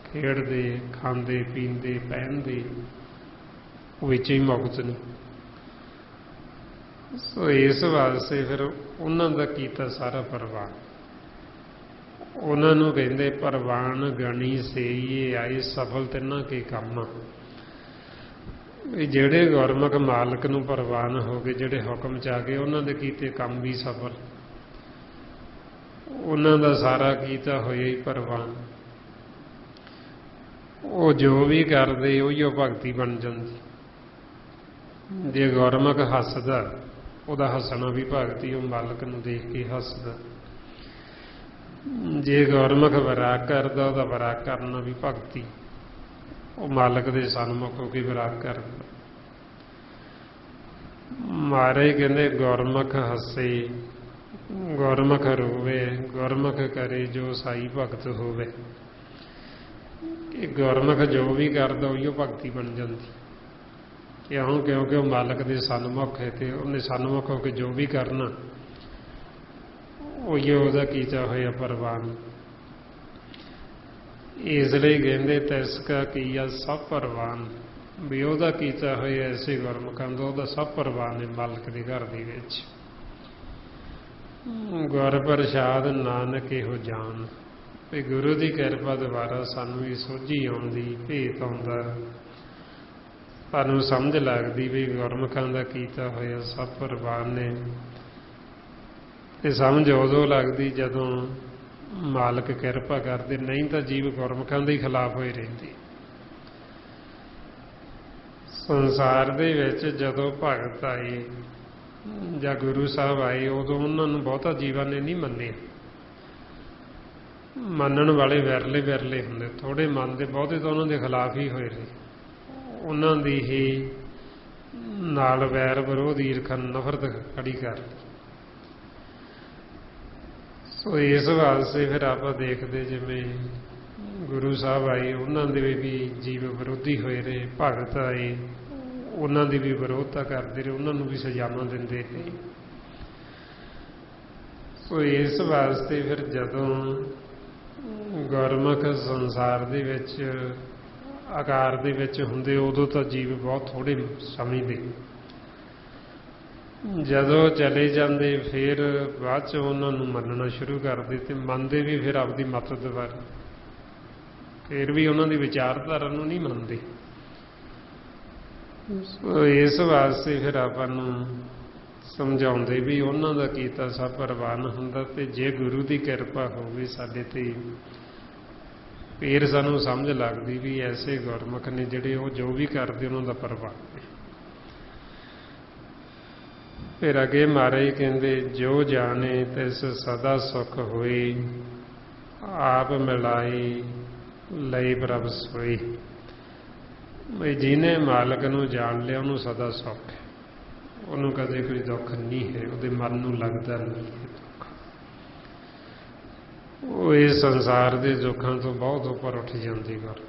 ਖੇਡਦੇ ਖਾਂਦੇ ਪੀਂਦੇ ਪਹਿਨਦੇ ਵਿੱਚ ਹੀ ਮੁਕਤ ਨੇ। ਸੋ ਇਸ ਵਾਸਤੇ ਫਿਰ ਉਹਨਾਂ ਦਾ ਕੀਤਾ ਸਾਰਾ ਪ੍ਰਵਾਨ, ਉਹਨਾਂ ਨੂੰ ਕਹਿੰਦੇ ਪਰਵਾਨ ਗਣੀ ਸੇਈਏ ਆਏ ਸਫਲ ਤਿੰਨਾਂ ਕੇ ਕੰਮ। ਵੀ ਜਿਹੜੇ ਗੁਰਮੁਖ ਮਾਲਕ ਨੂੰ ਪ੍ਰਵਾਨ ਹੋ ਗਏ, ਜਿਹੜੇ ਹੁਕਮ 'ਚ ਆ ਗਏ, ਉਹਨਾਂ ਦੇ ਕੀਤੇ ਕੰਮ ਵੀ ਸਫਲ, ਉਹਨਾਂ ਦਾ ਸਾਰਾ ਕੀਤਾ ਹੋਇਆ ਹੀ ਪ੍ਰਵਾਨ। ਉਹ ਜੋ ਵੀ ਕਰਦੇ ਉਹੀਓ ਭਗਤੀ ਬਣ ਜਾਂਦੀ। ਜੇ ਗੁਰਮੁਖ ਹੱਸਦਾ, ਉਹਦਾ ਹੱਸਣਾ ਵੀ ਭਗਤੀ, ਉਹ ਮਾਲਕ ਨੂੰ ਦੇਖ ਕੇ ਹੱਸਦਾ। ਜੇ ਗੁਰਮੁਖ ਵਿਰਾਗ ਕਰਦਾ, ਉਹਦਾ ਵਿਰਾਗ ਕਰਨਾ ਵੀ ਭਗਤੀ, ਉਹ ਮਾਲਕ ਦੇ ਸਨਮੁਖ ਹੋ ਕੇ ਵਿਰਾਗ ਕਰਦਾ। ਮਹਾਰਾਜ ਕਹਿੰਦੇ ਗੁਰਮੁਖ ਹੱਸੇ ਗੁਰਮੁਖ ਰੋਵੇ, ਗੁਰਮੁਖ ਕਰੇ ਜੋ ਸਾਈ ਭਗਤ ਹੋਵੇ। ਕਿ ਗੁਰਮੁਖ ਜੋ ਵੀ ਕਰਦਾ ਉਹੀਓ ਭਗਤੀ ਬਣ ਜਾਂਦੀ। ਕਿਉਂਕਿ ਉਹ ਮਾਲਕ ਦੇ ਸਨਮੁਖ ਹੈ ਅਤੇ ਉਹਨੇ ਸਨਮੁਖ ਹੋ ਕੇ ਜੋ ਵੀ ਕਰਨਾ ਉਹੀਓ ਉਹਦਾ ਕੀਤਾ ਹੋਇਆ ਪ੍ਰਵਾਨ। ਇਸ ਲਈ ਕਹਿੰਦੇ ਤਿਸ ਕਾ ਕੀਆ ਸਭ ਪ੍ਰਵਾਨ। ਵੀ ਉਹਦਾ ਕੀਤਾ ਹੋਇਆ ਐਸੇ ਗੁਰਮੁਖਾਂ ਦਾ ਉਹਦਾ ਸਭ ਪ੍ਰਵਾਨ ਹੈ ਮਾਲਕ ਦੇ ਘਰ ਦੇ ਵਿੱਚ। ਗੁਰ ਪ੍ਰਸਾਦ ਨਾਨਕ ਇਹੋ ਜਾਣ। ਵੀ ਗੁਰੂ ਦੀ ਕਿਰਪਾ ਦੁਆਰਾ ਸਾਨੂੰ ਇਹ ਸੋਝੀ ਆਉਂਦੀ, ਭੇਤ ਆਉਂਦਾ, ਸਾਨੂੰ ਸਮਝ ਲੱਗਦੀ ਵੀ ਗੁਰਮੁਖਾਂ ਦਾ ਕੀਤਾ ਹੋਇਆ ਸਭ ਪ੍ਰਵਾਨ ਨੇ। ਤੇ ਸਮਝ ਉਦੋਂ ਲੱਗਦੀ ਜਦੋਂ ਮਾਲਕ ਕਿਰਪਾ ਕਰਦੇ, ਨਹੀਂ ਤਾਂ ਜੀਵ ਗੁਰਮੁਖਾਂ ਦੇ ਖਿਲਾਫ ਹੋਏ ਰਹਿੰਦੇ। ਸੰਸਾਰ ਦੇ ਵਿੱਚ ਜਦੋਂ ਭਗਤ ਆਏ ਜਾਂ ਗੁਰੂ ਸਾਹਿਬ ਆਏ, ਉਦੋਂ ਉਹਨਾਂ ਨੂੰ ਬਹੁਤਾ ਜੀਵਾਂ ਨੇ ਨਹੀਂ ਮੰਨਿਆ। ਮੰਨਣ ਵਾਲੇ ਵਿਰਲੇ ਵਿਰਲੇ ਹੁੰਦੇ, ਥੋੜੇ ਮੰਨਦੇ, ਬਹੁਤੇ ਤਾਂ ਉਹਨਾਂ ਦੇ ਖਿਲਾਫ ਹੀ ਹੋਏ ਰਹੇ। ਉਹਨਾਂ ਦੀ ਹੀ ਨਾਲ ਵੈਰ ਵਿਰੋਧ ਈਰਖਾ ਨਫ਼ਰਤ ਖੜੀ ਕਰ ਲਈ। ਸੋ ਇਸ ਵਾਸਤੇ ਫਿਰ ਆਪਾਂ ਦੇਖਦੇ ਜਿਵੇਂ ਗੁਰੂ ਸਾਹਿਬ ਆਏ, ਉਹਨਾਂ ਦੇ ਵੀ ਜੀਵ ਵਿਰੋਧੀ ਹੋਏ ਰਹੇ। ਭਗਤ ਆਏ, ਉਹਨਾਂ ਦੀ ਵੀ ਵਿਰੋਧਤਾ ਕਰਦੇ ਰਹੇ, ਉਹਨਾਂ ਨੂੰ ਵੀ ਸਜ਼ਾਵਾਂ ਦਿੰਦੇ ਰਹੇ। ਸੋ ਇਸ ਵਾਸਤੇ ਫਿਰ ਜਦੋਂ ਗੁਰਮੁਖ ਸੰਸਾਰ ਦੇ ਵਿੱਚ ਆਕਾਰ ਦੇ ਵਿੱਚ ਹੁੰਦੇ, ਉਦੋਂ ਤਾਂ ਜੀਵ ਬਹੁਤ ਥੋੜੇ ਸਮਝਦੇ। ਜਦੋਂ ਚਲੇ ਜਾਂਦੇ ਫਿਰ ਬਾਅਦ 'ਚ ਉਹਨਾਂ ਨੂੰ ਮੰਨਣਾ ਸ਼ੁਰੂ ਕਰਦੇ, ਤੇ ਮੰਨਦੇ ਵੀ ਫਿਰ ਆਪਦੀ ਮੱਤ ਦੁਆਰਾ, ਫਿਰ ਵੀ ਉਹਨਾਂ ਦੀ ਵਿਚਾਰਧਾਰਾ ਨੂੰ ਨਹੀਂ ਮੰਨਦੇ। ਇਸ ਵਾਸਤੇ ਫਿਰ ਆਪਾਂ ਨੂੰ ਸਮਝਾਉਂਦੇ ਵੀ ਉਹਨਾਂ ਦਾ ਕੀਤਾ ਸਭ ਪ੍ਰਵਾਨ ਹੁੰਦਾ। ਤੇ ਜੇ ਗੁਰੂ ਦੀ ਕਿਰਪਾ ਹੋਵੇ ਸਾਡੇ ਤੇ, ਫਿਰ ਸਾਨੂੰ ਸਮਝ ਲੱਗਦੀ ਵੀ ਐਸੇ ਗੁਰਮੁਖ ਨੇ ਜਿਹੜੇ ਉਹ ਜੋ ਵੀ ਕਰਦੇ ਉਹਨਾਂ ਦਾ ਪ੍ਰਵਾਨ ਹੈ। ਫਿਰ ਅੱਗੇ ਮਹਾਰਾਜ ਕਹਿੰਦੇ ਜੋ ਜਾਣੇ ਤਿਸ ਸਦਾ ਸੁਖ ਹੋਈ, ਆਪ ਮਿਲਾਈ ਲਈ ਪ੍ਰਭ ਸੋਈ। ਬਈ ਜਿਹਨੇ ਮਾਲਕ ਨੂੰ ਜਾਣ ਲਿਆ ਉਹਨੂੰ ਸਦਾ ਸੁੱਖ ਹੈ, ਉਹਨੂੰ ਕਦੇ ਕੋਈ ਦੁੱਖ ਨਹੀਂ ਹੈ, ਉਹਦੇ ਮਨ ਨੂੰ ਲੱਗਦਾ ਨਹੀਂ ਹੈ ਦੁੱਖ। ਉਹ ਇਸ ਸੰਸਾਰ ਦੇ ਦੁੱਖਾਂ ਤੋਂ ਬਹੁਤ ਉੱਪਰ ਉੱਠ ਜਾਂਦੀ ਗੁਰ।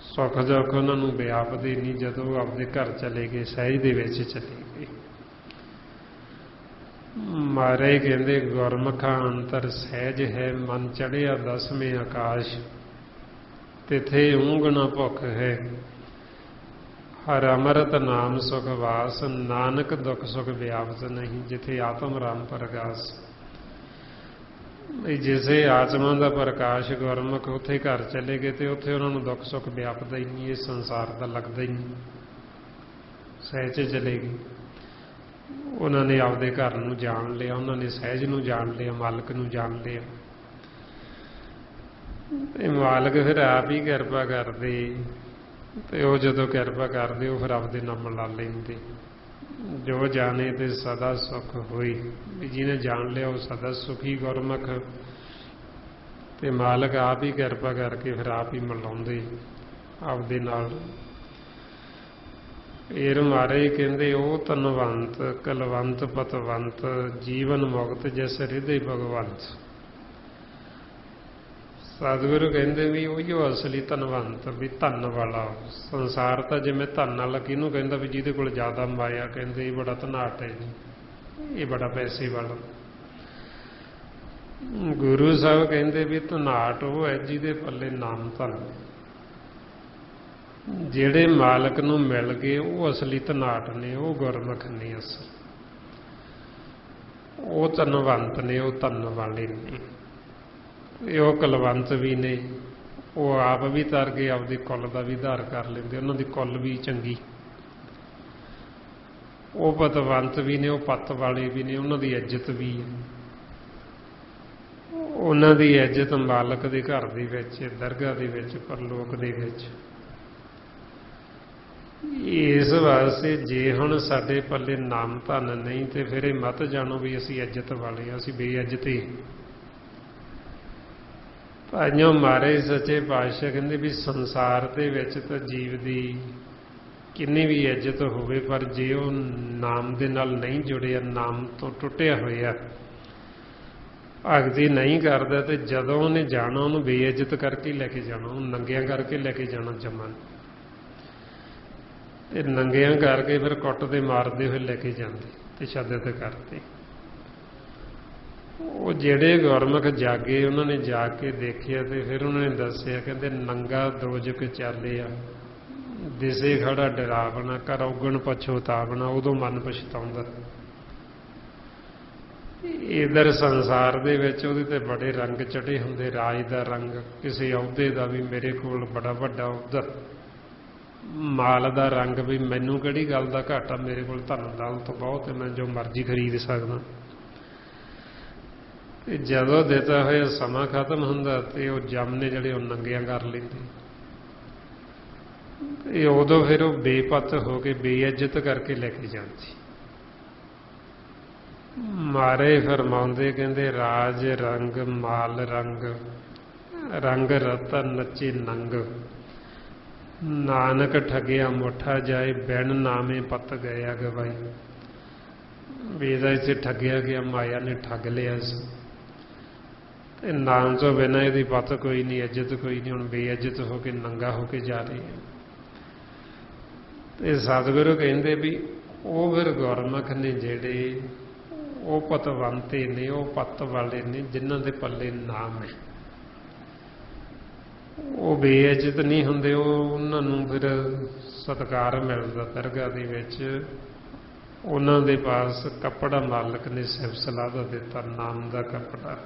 ਸੁੱਖ ਦੁੱਖ ਉਹਨਾਂ ਨੂੰ ਵਿਆਪਦੇ ਨਹੀਂ। ਜਦੋਂ ਉਹ ਆਪਦੇ ਘਰ ਚਲੇ ਗਏ, ਸਹਿਜ ਦੇ ਵਿੱਚ ਚਲੇ ਗਏ। ਮਹਾਰਾਜ ਕਹਿੰਦੇ ਗੁਰਮੁਖਾਂ ਅੰਤਰ ਸਹਿਜ ਹੈ, ਮਨ ਚੜ੍ਹਿਆ ਦਸਵੇਂ ਆਕਾਸ਼, ਤਿਥੇ ਊਂਘ ਨ ਭੁੱਖ ਹੈ। ਹਰ ਅੰਮ੍ਰਿਤ ਨਾਮ ਸੁਖ ਵਾਸ, ਨਾਨਕ ਦੁੱਖ ਸੁਖ ਵਿਆਪਤ ਨਹੀਂ। ਜਿੱਥੇ ਆਤਮ ਰਾਮ ਪ੍ਰਗਾਸ। ਜਿਸੇ ਆਤਮਾ ਦਾ ਪ੍ਰਕਾਸ਼ ਗੁਰਮੁਖ ਉੱਥੇ ਘਰ ਚਲੇ ਗਏ, ਤੇ ਉੱਥੇ ਉਹਨਾਂ ਨੂੰ ਦੁੱਖ ਸੁੱਖ ਵਿਆਪਦਾ ਹੀ ਨਹੀਂ, ਇਹ ਸੰਸਾਰ ਦਾ ਲੱਗਦਾ ਹੀ ਨਹੀਂ। ਸਹਿਜ ਚਲੇ ਗਏ, ਉਹਨਾਂ ਨੇ ਆਪਦੇ ਘਰ ਨੂੰ ਜਾਣ ਲਿਆ, ਉਹਨਾਂ ਨੇ ਸਹਿਜ ਨੂੰ ਜਾਣ ਲਿਆ, ਮਾਲਕ ਨੂੰ ਜਾਣ ਲਿਆ। ਤੇ ਮਾਲਕ ਫਿਰ ਆਪ ਹੀ ਕਿਰਪਾ ਕਰਦੇ, ਤੇ ਉਹ ਜਦੋਂ ਕਿਰਪਾ ਕਰਦੇ ਉਹ ਫਿਰ ਆਪਦੇ ਨਾਲ ਮਿਲਾ ਲੈਂਦੇ। ਜੋ ਜਾਣੇ ਤੇ ਸਦਾ ਸੁਖ ਹੋਈ। ਵੀ ਜਿਹਨੇ ਜਾਣ ਲਿਆ ਉਹ ਸਦਾ ਸੁਖੀ ਗੁਰਮੁਖ, ਤੇ ਮਾਲਕ ਆਪ ਹੀ ਕਿਰਪਾ ਕਰਕੇ ਫਿਰ ਆਪ ਹੀ ਮਿਲਾਉਂਦੇ ਆਪਦੇ ਨਾਲ। ਫਿਰ ਮਹਾਰਾਜ ਕਹਿੰਦੇ ਉਹ ਧਨਵੰਤ ਕਲਵੰਤ ਪਤਵੰਤ, ਜੀਵਨ ਮੁਕਤ ਜਿਸ ਹਿਰਦੇ ਭਗਵੰਤ। ਸਤਿਗੁਰੂ ਕਹਿੰਦੇ ਵੀ ਉਹੀਓ ਅਸਲੀ ਧਨਵੰਤ, ਵੀ ਧਨ ਵਾਲਾ। ਸੰਸਾਰ ਤਾਂ ਜਿਵੇਂ ਧਨ ਵਾਲਾ ਕਿਹਨੂੰ ਕਹਿੰਦਾ, ਵੀ ਜਿਹਦੇ ਕੋਲ ਜ਼ਿਆਦਾ ਮਾਇਆ, ਕਹਿੰਦੇ ਇਹ ਬੜਾ ਧਨਾਟ ਹੈ ਜੀ, ਇਹ ਬੜਾ ਪੈਸੇ ਵਾਲਾ। ਗੁਰੂ ਸਾਹਿਬ ਕਹਿੰਦੇ ਵੀ ਧਨਾਟ ਉਹ ਹੈ ਜਿਹਦੇ ਪੱਲੇ ਨਾਮ ਧਨ। ਜਿਹੜੇ ਮਾਲਕ ਨੂੰ ਮਿਲ ਗਏ ਉਹ ਅਸਲੀ ਧਨਾਟ ਨੇ, ਉਹ ਗੁਰਮੁਖ ਨੇ ਅਸਲ, ਉਹ ਧਨਵੰਤ ਨੇ, ਉਹ ਧਨ ਵਾਲੇ ਨੇ। ਉਹ ਕਲਵੰਤ ਵੀ ਨੇ, ਉਹ ਆਪ ਵੀ ਤਰ ਕੇ ਆਪਦੇ ਕੁੱਲ ਦਾ ਵੀ ਉਧਾਰ ਕਰ ਲੈਂਦੇ, ਉਹਨਾਂ ਦੀ ਕੁੱਲ ਵੀ ਚੰਗੀ। ਉਹ ਪਤਵੰਤ ਵੀ ਨੇ, ਉਹ ਪੱਤ ਵਾਲੇ ਵੀ ਨੇ, ਉਹਨਾਂ ਦੀ ਇੱਜ਼ਤ ਵੀ ਹੈ। ਉਹਨਾਂ ਦੀ ਇੱਜ਼ਤ ਮਾਲਕ ਦੇ ਘਰ ਦੇ ਵਿੱਚ, ਦਰਗਾਹ ਦੇ ਵਿੱਚ, ਪਰਲੋਕ ਦੇ ਵਿੱਚ। ਇਸ ਵਾਸਤੇ ਜੇ ਹੁਣ ਸਾਡੇ ਪੱਲੇ ਨਾਮ ਧਨ ਨਹੀਂ ਤੇ ਫਿਰ ਇਹ ਮਤ ਜਾਣੋ ਵੀ ਅਸੀਂ ਇੱਜ਼ਤ ਵਾਲੇ ਹਾਂ, ਅਸੀਂ ਬੇਇੱਜ਼ਤੀ। ਭਾਈਓ ਮਹਾਰਾਜ ਸੱਚੇ ਪਾਤਸ਼ਾਹ ਕਹਿੰਦੇ ਵੀ ਸੰਸਾਰ ਦੇ ਵਿੱਚ ਤਾਂ ਜੀਵ ਦੀ ਕਿੰਨੀ ਵੀ ਇੱਜ਼ਤ ਹੋਵੇ, ਪਰ ਜੇ ਉਹ ਨਾਮ ਦੇ ਨਾਲ ਨਹੀਂ ਜੁੜਿਆ, ਨਾਮ ਤੋਂ ਟੁੱਟਿਆ ਹੋਇਆ, ਭਗਤੀ ਨਹੀਂ ਕਰਦਾ, ਤੇ ਜਦੋਂ ਉਹਨੇ ਜਾਣਾ ਉਹਨੂੰ ਬੇਇੱਜ਼ਤ ਕਰਕੇ ਲੈ ਕੇ ਜਾਣਾ, ਉਹਨੂੰ ਨੰਗਿਆਂ ਕਰਕੇ ਲੈ ਕੇ ਜਾਣਾ ਜੰਮਣ, ਤੇ ਨੰਗਿਆਂ ਕਰਕੇ ਫਿਰ ਕੁੱਟਦੇ ਮਾਰਦੇ ਹੋਏ ਲੈ ਕੇ ਜਾਂਦੇ ਤੇ ਸ਼ਾਦਤ ਕਰਦੇ। ਉਹ ਜਿਹੜੇ ਗੁਰਮੁਖ ਜਾਗੇ, ਉਹਨਾਂ ਨੇ ਜਾ ਕੇ ਦੇਖਿਆ ਤੇ ਫਿਰ ਉਹਨਾਂ ਨੇ ਦੱਸਿਆ, ਕਹਿੰਦੇ ਨੰਗਾ ਦੋਜਕ ਚਾਲਿਆ, ਦਿਸੇ ਖੜਾ ਡਰਾਵਣਾ, ਕਰ ਔਗਣ ਪਛੋਤਾਵਣਾ, ਉਦੋਂ ਮਨ ਪਛਤਾਉਂਦਾ। ਇਧਰ ਸੰਸਾਰ ਦੇ ਵਿੱਚ ਉਹਦੇ ਤੇ ਬੜੇ ਰੰਗ ਚੜੇ ਹੁੰਦੇ, ਰਾਜ ਦਾ ਰੰਗ, ਕਿਸੇ ਅਹੁਦੇ ਦਾ ਵੀ ਮੇਰੇ ਕੋਲ ਬੜਾ ਵੱਡਾ ਅਹੁਦਾ, ਮਾਲ ਦਾ ਰੰਗ ਵੀ ਮੈਨੂੰ ਕਿਹੜੀ ਗੱਲ ਦਾ ਘਾਟਾ, ਮੇਰੇ ਕੋਲ ਧਨ ਦੌਲਤ ਬਹੁਤ ਹੈ, ਮੈਂ ਜੋ ਮਰਜ਼ੀ ਖਰੀਦ ਸਕਦਾ। ਤੇ ਜਦੋਂ ਦਿੱਤਾ ਹੋਇਆ ਸਮਾਂ ਖਤਮ ਹੁੰਦਾ ਤੇ ਉਹ ਜਮ ਨੇ ਜਿਹੜੇ ਉਹ ਨੰਗਿਆਂ ਕਰ ਲੈਂਦੇ, ਤੇ ਉਦੋਂ ਫਿਰ ਉਹ ਬੇਪਤ ਹੋ ਕੇ ਬੇਇੱਜ਼ਤ ਕਰਕੇ ਲੈ ਕੇ ਜਾਂਦੀ। ਮਾਰੇ ਫਰਮਾਉਂਦੇ, ਕਹਿੰਦੇ ਰਾਜ ਰੰਗ ਮਾਲ ਰੰਗ, ਰੰਗ ਰਤਨ ਨੱਚੇ ਨੰਗ, ਨਾਨਕ ਠੱਗਿਆ ਮੁੱਠਾ ਜਾਏ, ਬਿਨ ਨਾਮੇ ਪਤ ਗਿਆ ਗਵਾਈ। ਵੀ ਇਹਦਾ ਇੱਥੇ ਠੱਗਿਆ ਗਿਆ, ਮਾਇਆ ਨੇ ਠੱਗ ਲਿਆ ਸੀ, ਤੇ ਨਾਮ ਤੋਂ ਬਿਨਾਂ ਇਹਦੀ ਪਤ ਕੋਈ ਨਹੀਂ, ਇੱਜ਼ਤ ਕੋਈ ਨਹੀਂ, ਹੁਣ ਬੇਇੱਜ਼ਤ ਹੋ ਕੇ ਨੰਗਾ ਹੋ ਕੇ ਜਾ ਰਹੀ ਹੈ। ਤੇ ਸਤਿਗੁਰੂ ਕਹਿੰਦੇ ਵੀ ਉਹ ਫਿਰ ਗੁਰਮੁਖ ਨੇ ਜਿਹੜੇ ਉਹ ਪਤਵੰਤੇ ਨੇ, ਉਹ ਪੱਤ ਵਾਲੇ ਨੇ, ਜਿਨ੍ਹਾਂ ਦੇ ਪੱਲੇ ਨਾਮ ਹੈ, ਉਹ ਬੇਇੱਜ਼ਤ ਨਹੀਂ ਹੁੰਦੇ, ਉਹਨਾਂ ਨੂੰ ਫਿਰ ਸਤਿਕਾਰ ਮਿਲਦਾ ਦਰਗਾਹ ਦੇ ਵਿੱਚ। ਉਹਨਾਂ ਦੇ ਪਾਸ ਕੱਪੜਾ ਮਾਲਕ ਨੇ ਸਿਫਤ ਸਲਾਹ ਦਾ ਦਿੱਤਾ, ਨਾਮ ਦਾ ਕੱਪੜਾ,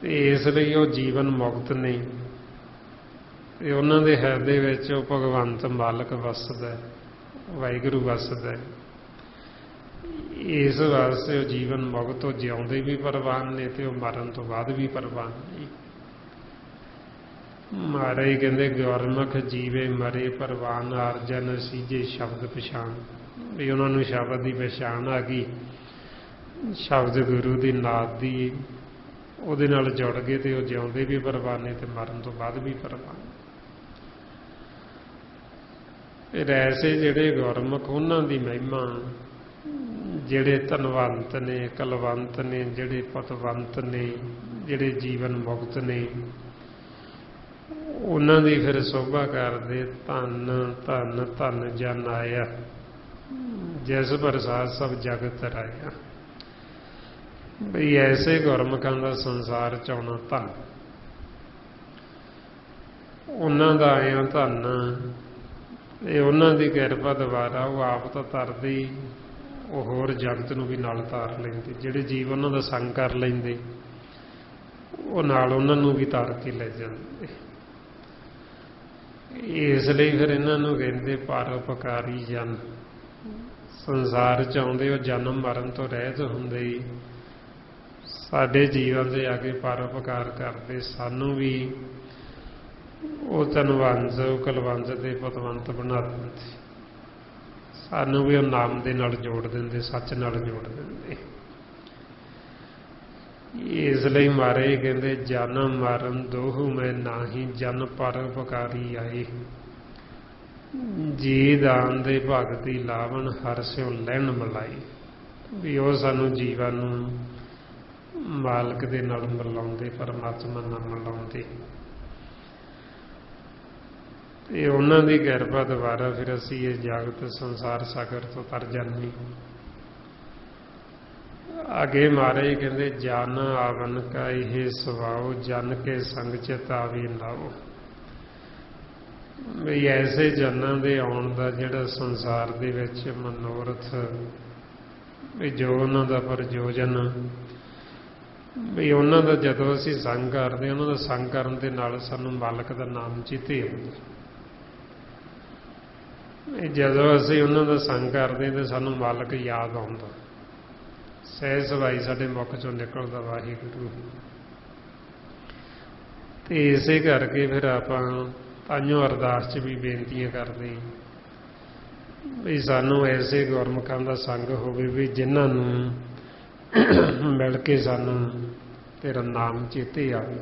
ਤੇ ਇਸ ਲਈ ਉਹ ਜੀਵਨ ਮੁਕਤ ਨਹੀਂ, ਤੇ ਉਹਨਾਂ ਦੇ ਹਿਰਦੇ ਵਿੱਚ ਉਹ ਭਗਵੰਤ ਮਾਲਕ ਵਸਦਾ, ਵਾਹਿਗੁਰੂ ਵਸਦਾ। ਇਸ ਵਾਸਤੇ ਉਹ ਜੀਵਨ ਮੁਕਤ, ਉਹ ਜਿਉਂਦੇ ਵੀ ਪ੍ਰਵਾਨ ਨੇ ਤੇ ਉਹ ਮਰਨ ਤੋਂ ਬਾਅਦ ਵੀ ਪ੍ਰਵਾਨ ਨਹੀਂ। ਮਹਾਰਾਜ ਕਹਿੰਦੇ ਗੁਰਮੁਖ ਜੀਵੇ ਮਰੇ ਪ੍ਰਵਾਨ, ਆਰਜਨ ਸੀਜੇ ਸ਼ਬਦ ਪਛਾਣ। ਵੀ ਉਹਨਾਂ ਨੂੰ ਸ਼ਬਦ ਦੀ ਪਛਾਣ ਆ ਗਈ, ਸ਼ਬਦ ਗੁਰੂ ਦੀ ਨਾਦ ਦੀ, ਉਹਦੇ ਨਾਲ ਜੁੜ ਗਏ ਤੇ ਉਹ ਜਿਉਂਦੇ ਵੀ ਪ੍ਰਵਾਨ ਨੇ ਤੇ ਮਰਨ ਤੋਂ ਬਾਅਦ ਵੀ ਪ੍ਰਵਾਨ। ਫਿਰ ਐਸੇ ਜਿਹੜੇ ਗੁਰਮੁਖ, ਉਹਨਾਂ ਦੀ ਮਹਿਮਾ, ਜਿਹੜੇ ਧਨਵੰਤ ਨੇ, ਕਲਵੰਤ ਨੇ, ਜਿਹੜੇ ਪਤਵੰਤ ਨੇ, ਜਿਹੜੇ ਜੀਵਨ ਮੁਕਤ ਨੇ, ਉਹਨਾਂ ਦੀ ਫਿਰ ਸੋਭਾ ਕਰਦੇ। ਧੰਨ ਧੰਨ ਧੰਨ ਜਨ ਆਇਆ, ਜਿਸ ਪ੍ਰਸਾਦ ਸਭ ਜਗਤ ਰਾਇਆ। ਬਈ ਐਸੇ ਗੁਰਮੁਖਾਂ ਦਾ ਸੰਸਾਰ ਚ ਆਉਣਾ ਧੰਨ, ਉਹਨਾਂ ਦਾ ਆਇਆ ਧੰਨ। ਇਹ ਉਹਨਾਂ ਦੀ ਕਿਰਪਾ ਦੁਆਰਾ ਉਹ ਆਪ ਤਾਂ ਤਰਦੇ ਹੀ, ਉਹ ਹੋਰ ਜਗਤ ਨੂੰ ਵੀ ਨਾਲ ਤਾਰ ਲੈਂਦੇ। ਜਿਹੜੇ ਜੀਵ ਉਹਨਾਂ ਦਾ ਸੰਗ ਕਰ ਲੈਂਦੇ, ਉਹ ਨਾਲ ਉਹਨਾਂ ਨੂੰ ਵੀ ਤਾਰ ਕੇ ਲੈ ਜਾਂਦੇ। ਇਸ ਲਈ ਫਿਰ ਇਹਨਾਂ ਨੂੰ ਕਹਿੰਦੇ ਪਰਉਪਕਾਰੀ ਜਨ। ਸੰਸਾਰ ਚ ਆਉਂਦੇ ਉਹ ਜਨਮ ਮਰਨ ਤੋਂ ਰਹਿਤ ਹੁੰਦੇ ਹੀ ਸਾਡੇ ਜੀਵਨ ਦੇ ਆ ਕੇ ਪਰਉਪਕਾਰ ਕਰਦੇ, ਸਾਨੂੰ ਵੀ ਉਹ ਧਨਵੰਤ, ਉਹ ਕਲਵੰਤ ਤੇ ਪਤਵੰਤ ਬਣਾ ਦਿੰਦੇ, ਸਾਨੂੰ ਵੀ ਉਹ ਨਾਮ ਦੇ ਨਾਲ ਜੋੜ ਦਿੰਦੇ, ਸੱਚ ਨਾਲ ਜੋੜ ਦਿੰਦੇ। ਇਸ ਲਈ ਮਹਾਰਾਜ ਕਹਿੰਦੇ ਜਨਮ ਮਰਨ ਦੋਹੂ ਮੈਂ ਨਾਹੀ, ਜਨ ਪਰਉਪਕਾਰੀ ਆਏ। ਜੀ ਦਾਨ ਦੇ ਭਗਤੀ ਲਾਵਣ, ਹਰ ਸਿਉ ਲੈਣ ਮਲਾਈ। ਵੀ ਉਹ ਸਾਨੂੰ ਜੀਵਨ ਨੂੰ ਮਾਲਕ ਦੇ ਨਾਲ ਮਿਲਾਉਂਦੇ, ਪਰਮਾਤਮਾ ਨਾਲ ਮਿਲਾਉਂਦੇ। ਤੇ ਉਹਨਾਂ ਦੀ ਕਿਰਪਾ ਦੁਆਰਾ ਫਿਰ ਅਸੀਂ ਇਹ ਜਗਤ ਸੰਸਾਰ ਸਾਗਰ ਤੋਂ ਤਰ ਜਾਂਦੇ। ਅੱਗੇ ਮਹਾਰਾਜ ਕਹਿੰਦੇ ਜਨ ਆਵਨ ਕਾ ਇਹ ਸਵਾਓ, ਜਨ ਕੇ ਸੰਗ ਚੇਤਾਵੀ ਲਾਓ। ਵੀ ਐਸੇ ਜਨਾਂ ਦੇ ਆਉਣ ਦਾ ਜਿਹੜਾ ਸੰਸਾਰ ਦੇ ਵਿੱਚ ਮਨੋਰਥ, ਵੀ ਜੋ ਉਹਨਾਂ ਦਾ ਪ੍ਰਯੋਜਨ ਵੀ ਉਹਨਾਂ ਦਾ ਜਦੋਂ ਅਸੀਂ ਸੰਗ ਕਰਦੇ ਉਹਨਾਂ ਦਾ ਸੰਗ ਕਰਨ ਦੇ ਨਾਲ ਸਾਨੂੰ ਮਾਲਕ ਦਾ ਨਾਮ ਚੇਤੇ ਆਉਂਦਾ। ਜਦੋਂ ਅਸੀਂ ਉਹਨਾਂ ਦਾ ਸੰਗ ਕਰਦੇ ਤਾਂ ਸਾਨੂੰ ਮਾਲਕ ਯਾਦ ਆਉਂਦਾ, ਸਹਿਜ ਸੁਭਾਈ ਸਾਡੇ ਮੁਖ ਚੋਂ ਨਿਕਲਦਾ ਵਾਹਿਗੁਰੂ। ਤੇ ਇਸੇ ਕਰਕੇ ਫਿਰ ਆਪਾਂ ਤਾਂਹੀਓ ਅਰਦਾਸ 'ਚ ਵੀ ਬੇਨਤੀਆਂ ਕਰਦੇ ਵੀ ਸਾਨੂੰ ਐਸੇ ਗੁਰਮੁਖਾਂ ਦਾ ਸੰਗ ਹੋਵੇ ਵੀ ਜਿਨ੍ਹਾਂ ਨੂੰ ਮਿਲ ਕੇ ਸਾਨੂੰ ਤੇਰਾ ਨਾਮ ਚੇਤੇ ਆਵੇ।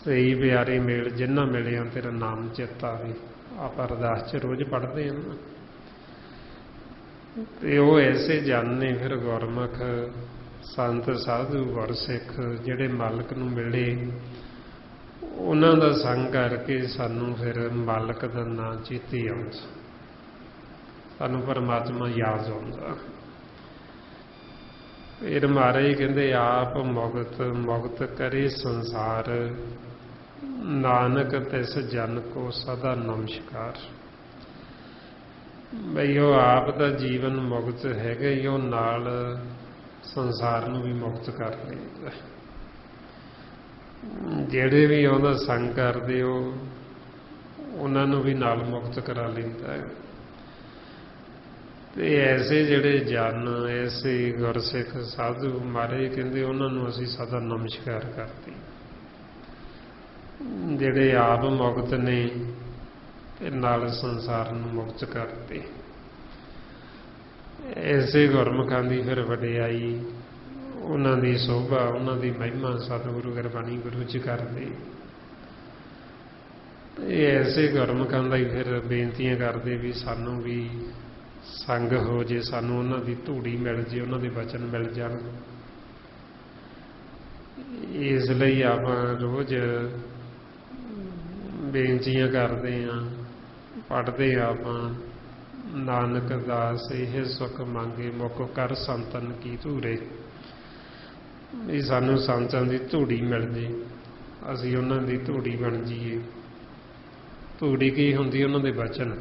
ਸਹੀ ਪਿਆਰੇ ਮੇਲ ਜਿਨ੍ਹਾਂ ਮਿਲਿਆ ਤੇਰਾ ਨਾਮ ਚੇਤਾ ਆਵੇ। ਆਪਾਂ ਅਰਦਾਸ 'ਚ ਰੋਜ਼ ਪੜ੍ਹਦੇ ਹਾਂ ਤੇ ਉਹ ਐਸੇ ਜਾਣੇ ਫਿਰ ਗੁਰਮੁਖ ਸੰਤ ਸਾਧੂ ਗੁਰਸਿੱਖ ਜਿਹੜੇ ਮਾਲਕ ਨੂੰ ਮਿਲੇ ਉਹਨਾਂ ਦਾ ਸੰਗ ਕਰਕੇ ਸਾਨੂੰ ਫਿਰ ਮਾਲਕ ਦਾ ਨਾਂ ਚੇਤੇ ਆਉਂਦਾ, ਸਾਨੂੰ ਪਰਮਾਤਮਾ ਯਾਦ ਆਉਂਦਾ। ਫਿਰ ਮਹਾਰਾਜ ਕਹਿੰਦੇ ਆਪ ਮੁਕਤ ਮੁਕਤ ਕਰੇ ਸੰਸਾਰ, ਨਾਨਕ ਤਿਸ ਜਨ ਕੋ ਸਦਾ ਨਮਸਕਾਰ। ਬਈ ਉਹ ਆਪ ਦਾ ਜੀਵਨ ਮੁਕਤ ਹੈਗਾ ਹੀ, ਉਹ ਨਾਲ ਸੰਸਾਰ ਨੂੰ ਵੀ ਮੁਕਤ ਕਰ ਲੈਂਦਾ। ਜਿਹੜੇ ਵੀ ਉਹਦਾ ਸੰਗ ਕਰਦੇ ਉਹਨਾਂ ਨੂੰ ਵੀ ਨਾਲ ਮੁਕਤ ਕਰਾ ਲੈਂਦਾ ਹੈ। ਤੇ ਐਸੇ ਜਿਹੜੇ ਜਨ ਐਸੇ ਗੁਰਸਿੱਖ ਸਾਧੂ ਮਹਾਰਾਜ ਕਹਿੰਦੇ ਉਹਨਾਂ ਨੂੰ ਅਸੀਂ ਸਦਾ ਨਮਸਕਾਰ ਕਰਦੇ, ਜਿਹੜੇ ਆਪ ਮੁਕਤ ਨੇ ਤੇ ਨਾਲ ਸੰਸਾਰ ਨੂੰ ਮੁਕਤ ਕਰਦੇ। ਐਸੇ ਗੁਰਮੁਖਾਂ ਦੀ ਫਿਰ ਵਡਿਆਈ, ਉਹਨਾਂ ਦੀ ਸੋਭਾ, ਉਹਨਾਂ ਦੀ ਮਹਿਮਾ ਸਤਿਗੁਰੂ ਗੁਰਬਾਣੀ ਗੁਰੂ 'ਚ ਕਰਦੇ। ਇਹ ਐਸੇ ਗੁਰਮੁਖਾਂ ਦਾ ਹੀ ਫਿਰ ਬੇਨਤੀਆਂ ਕਰਦੇ ਵੀ ਸਾਨੂੰ ਵੀ ਸੰਗ ਹੋ ਜੇ, ਸਾਨੂੰ ਉਹਨਾਂ ਦੀ ਧੂੜੀ ਮਿਲ ਜੇ, ਉਹਨਾਂ ਦੇ ਵਚਨ ਮਿਲ ਜਾਣ। ਇਸ ਲਈ ਆਪਾਂ ਰੋਜ਼ ਬੇਨਤੀਆਂ ਕਰਦੇ ਹਾਂ, ਪੜ੍ਹਦੇ ਹਾਂ ਆਪਾਂ ਨਾਨਕ ਦਾਸ ਇਹ ਸੁਖ ਮੰਗੇ ਮੁਖ ਕਰ ਸੰਤਨ ਕੀ ਧੂਰੇ। ਵੀ ਸਾਨੂੰ ਸੰਤਾਂ ਦੀ ਧੂੜੀ ਮਿਲ ਜੇ, ਅਸੀਂ ਉਹਨਾਂ ਦੀ ਧੂੜੀ ਬਣ ਜਾਈਏ। ਧੂੜੀ ਕੀ ਹੁੰਦੀ? ਉਹਨਾਂ ਦੇ ਵਚਨ।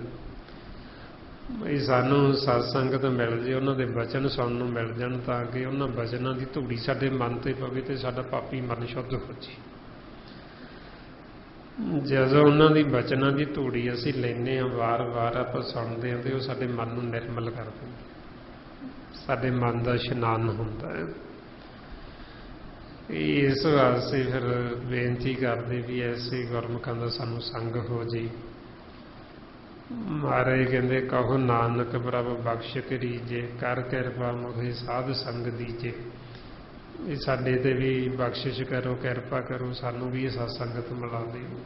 ਵੀ ਸਾਨੂੰ ਸਤ ਸੰਗਤ ਮਿਲ ਜੇ, ਉਹਨਾਂ ਦੇ ਵਚਨ ਸੁਣਨ ਨੂੰ ਮਿਲ ਜਾਣ ਤਾਂ ਕਿ ਉਹਨਾਂ ਵਚਨਾਂ ਦੀ ਧੂੜੀ ਸਾਡੇ ਮਨ 'ਤੇ ਪਵੇ ਤੇ ਸਾਡਾ ਪਾਪੀ ਮਨ ਸ਼ੁੱਧ ਹੋ ਜੇ। ਜਦੋਂ ਉਹਨਾਂ ਦੀ ਵਚਨਾਂ ਦੀ ਧੂੜੀ ਅਸੀਂ ਲੈਂਦੇ ਹਾਂ, ਵਾਰ-ਵਾਰ ਆਪਾਂ ਸੁਣਦੇ ਹਾਂ ਤੇ ਉਹ ਸਾਡੇ ਮਨ ਨੂੰ ਨਿਰਮਲ ਕਰ ਦਿੰਦੇ, ਸਾਡੇ ਮਨ ਦਾ ਇਸ਼ਨਾਨ ਹੁੰਦਾ ਹੈ। ਇਸ ਵਾਸਤੇ ਫਿਰ ਬੇਨਤੀ ਕਰਦੇ ਵੀ ਐਸੇ ਗੁਰਮੁਖਾਂ ਦਾ ਸਾਨੂੰ ਸੰਗ ਹੋ ਜੇ। ਮਹਾਰਾਜ ਕਹਿੰਦੇ ਕਹੋ ਨਾਨਕ ਪ੍ਰਭ ਬਖਸ਼ ਕਰੀਜੇ, ਕਰ ਕਿਰਪਾ ਮੁਖੇ ਸਾਧ ਸੰਗ ਦੀਜੇ। ਇਹ ਸਾਡੇ ਤੇ ਵੀ ਬਖਸ਼ਿਸ਼ ਕਰੋ, ਕਿਰਪਾ ਕਰੋ, ਸਾਨੂੰ ਵੀ ਇਹ ਸਤ ਸੰਗਤ ਮਿਲਾ ਦਿਓ।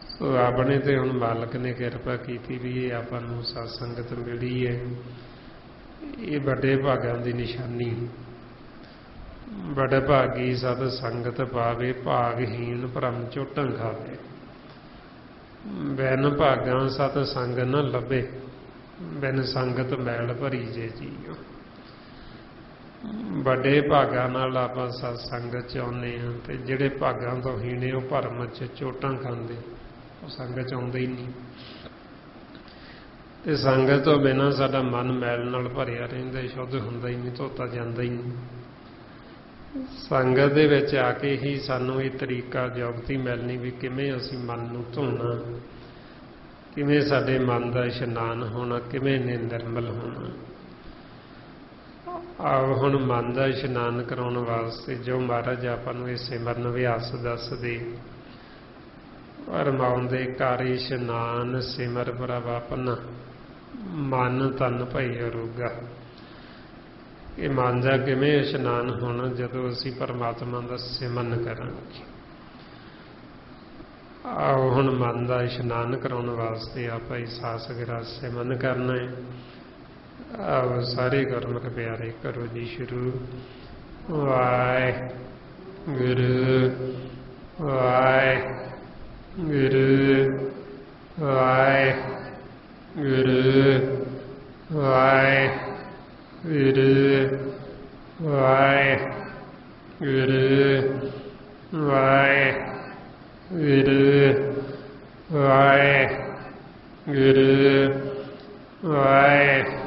ਸੋ ਆਪਣੇ ਤੇ ਹੁਣ ਮਾਲਕ ਨੇ ਕਿਰਪਾ ਕੀਤੀ ਵੀ ਇਹ ਆਪਾਂ ਨੂੰ ਸਤ ਸੰਗਤ ਮਿਲੀ ਹੈ। ਇਹ ਵੱਡੇ ਭਾਗਾਂ ਦੀ ਨਿਸ਼ਾਨੀ। ਬੜ ਭਾਗੀ ਸਤ ਸੰਗਤ ਪਾਵੇ, ਭਾਗਹੀਣ ਭਰਮ ਝੋਟਾਂ ਖਾਵੇ। ਬਿਨ ਭਾਗਾਂ ਸਤ ਸੰਗ ਨ ਲੱਭੇ, ਬਿਨ ਸੰਗਤ ਮੈਲ ਭਰੀ ਜੇ ਜੀਓ। ਵੱਡੇ ਭਾਗਾਂ ਨਾਲ ਆਪਾਂ ਸਤ ਸੰਗਤ 'ਚ ਆਉਂਦੇ ਹਾਂ ਤੇ ਜਿਹੜੇ ਭਾਗਾਂ ਤੋਂ ਹੀਣੇ ਉਹ ਭਰਮ 'ਚ ਝੋਟਾਂ ਖਾਂਦੇ, ਉਹ ਸੰਗਤ 'ਚ ਆਉਂਦੇ ਹੀ ਨਹੀਂ। ਤੇ ਸੰਗਤ ਤੋਂ ਬਿਨਾਂ ਸਾਡਾ ਮਨ ਮੈਲ ਨਾਲ ਭਰਿਆ ਰਹਿੰਦਾ, ਸ਼ੁੱਧ ਹੁੰਦਾ ਹੀ ਨਹੀਂ, ਧੋਤਾ ਜਾਂਦਾ ਹੀ ਨਹੀਂ। ਸੰਗਤ ਦੇ ਵਿੱਚ ਆ ਕੇ ਹੀ ਸਾਨੂੰ ਇਹ ਤਰੀਕਾ ਜੁਗਤੀ ਮਿਲਣੀ ਵੀ ਕਿਵੇਂ ਅਸੀਂ ਮਨ ਨੂੰ ਧੋਣਾ, ਕਿਵੇਂ ਸਾਡੇ ਮਨ ਦਾ ਇਸ਼ਨਾਨ ਹੋਣਾ, ਕਿਵੇਂ ਨਿਰਮਲ ਹੋਣਾ। ਆਓ ਹੁਣ ਮਨ ਦਾ ਇਸ਼ਨਾਨ ਕਰਾਉਣ ਵਾਸਤੇ ਜੋ ਮਹਾਰਾਜ ਆਪਾਂ ਨੂੰ ਇਹ ਸਿਮਰਨ ਅਭਿਆਸ ਦੱਸਦੇ, ਫਰਮਾਉਂਦੇ ਕਰ ਇਸ਼ਨਾਨ ਸਿਮਰ ਪ੍ਰਭ ਆਪਣਾ, ਮਨ ਤਨ ਭਈ ਅਰੋਗਾ। ਇਹ ਮਨ ਦਾ ਕਿਵੇਂ ਇਸ਼ਨਾਨ ਹੋਣਾ? ਜਦੋਂ ਅਸੀਂ ਪਰਮਾਤਮਾ ਦਾ ਸਿਮਰਨ ਕਰਾਂਗੇ। ਆਓ ਹੁਣ ਮਨ ਦਾ ਇਸ਼ਨਾਨ ਕਰਾਉਣ ਵਾਸਤੇ ਆਪਾਂ ਸਾਸ ਗਿਰਾ ਸਿਮਰਨ ਕਰਨਾ ਹੈ। ਆਓ ਸਾਰੇ ਗੁਰਮੁਖ ਪਿਆਰੇ ਕਰੋ ਜੀ ਸ਼ੁਰੂ। ਵਾਹਿਗੁਰੂ ਵਾਹਿਗੁਰੂ ਵਾਹਿਗੁਰੂ ਵਾਹਿਗੁਰੂ ਵਾਹਿਗੁਰੂ ਵਾਹਿਗੁਰੂ ਵਾਹਿਗੁਰੂ ਵਾਹਿਗੁਰੂ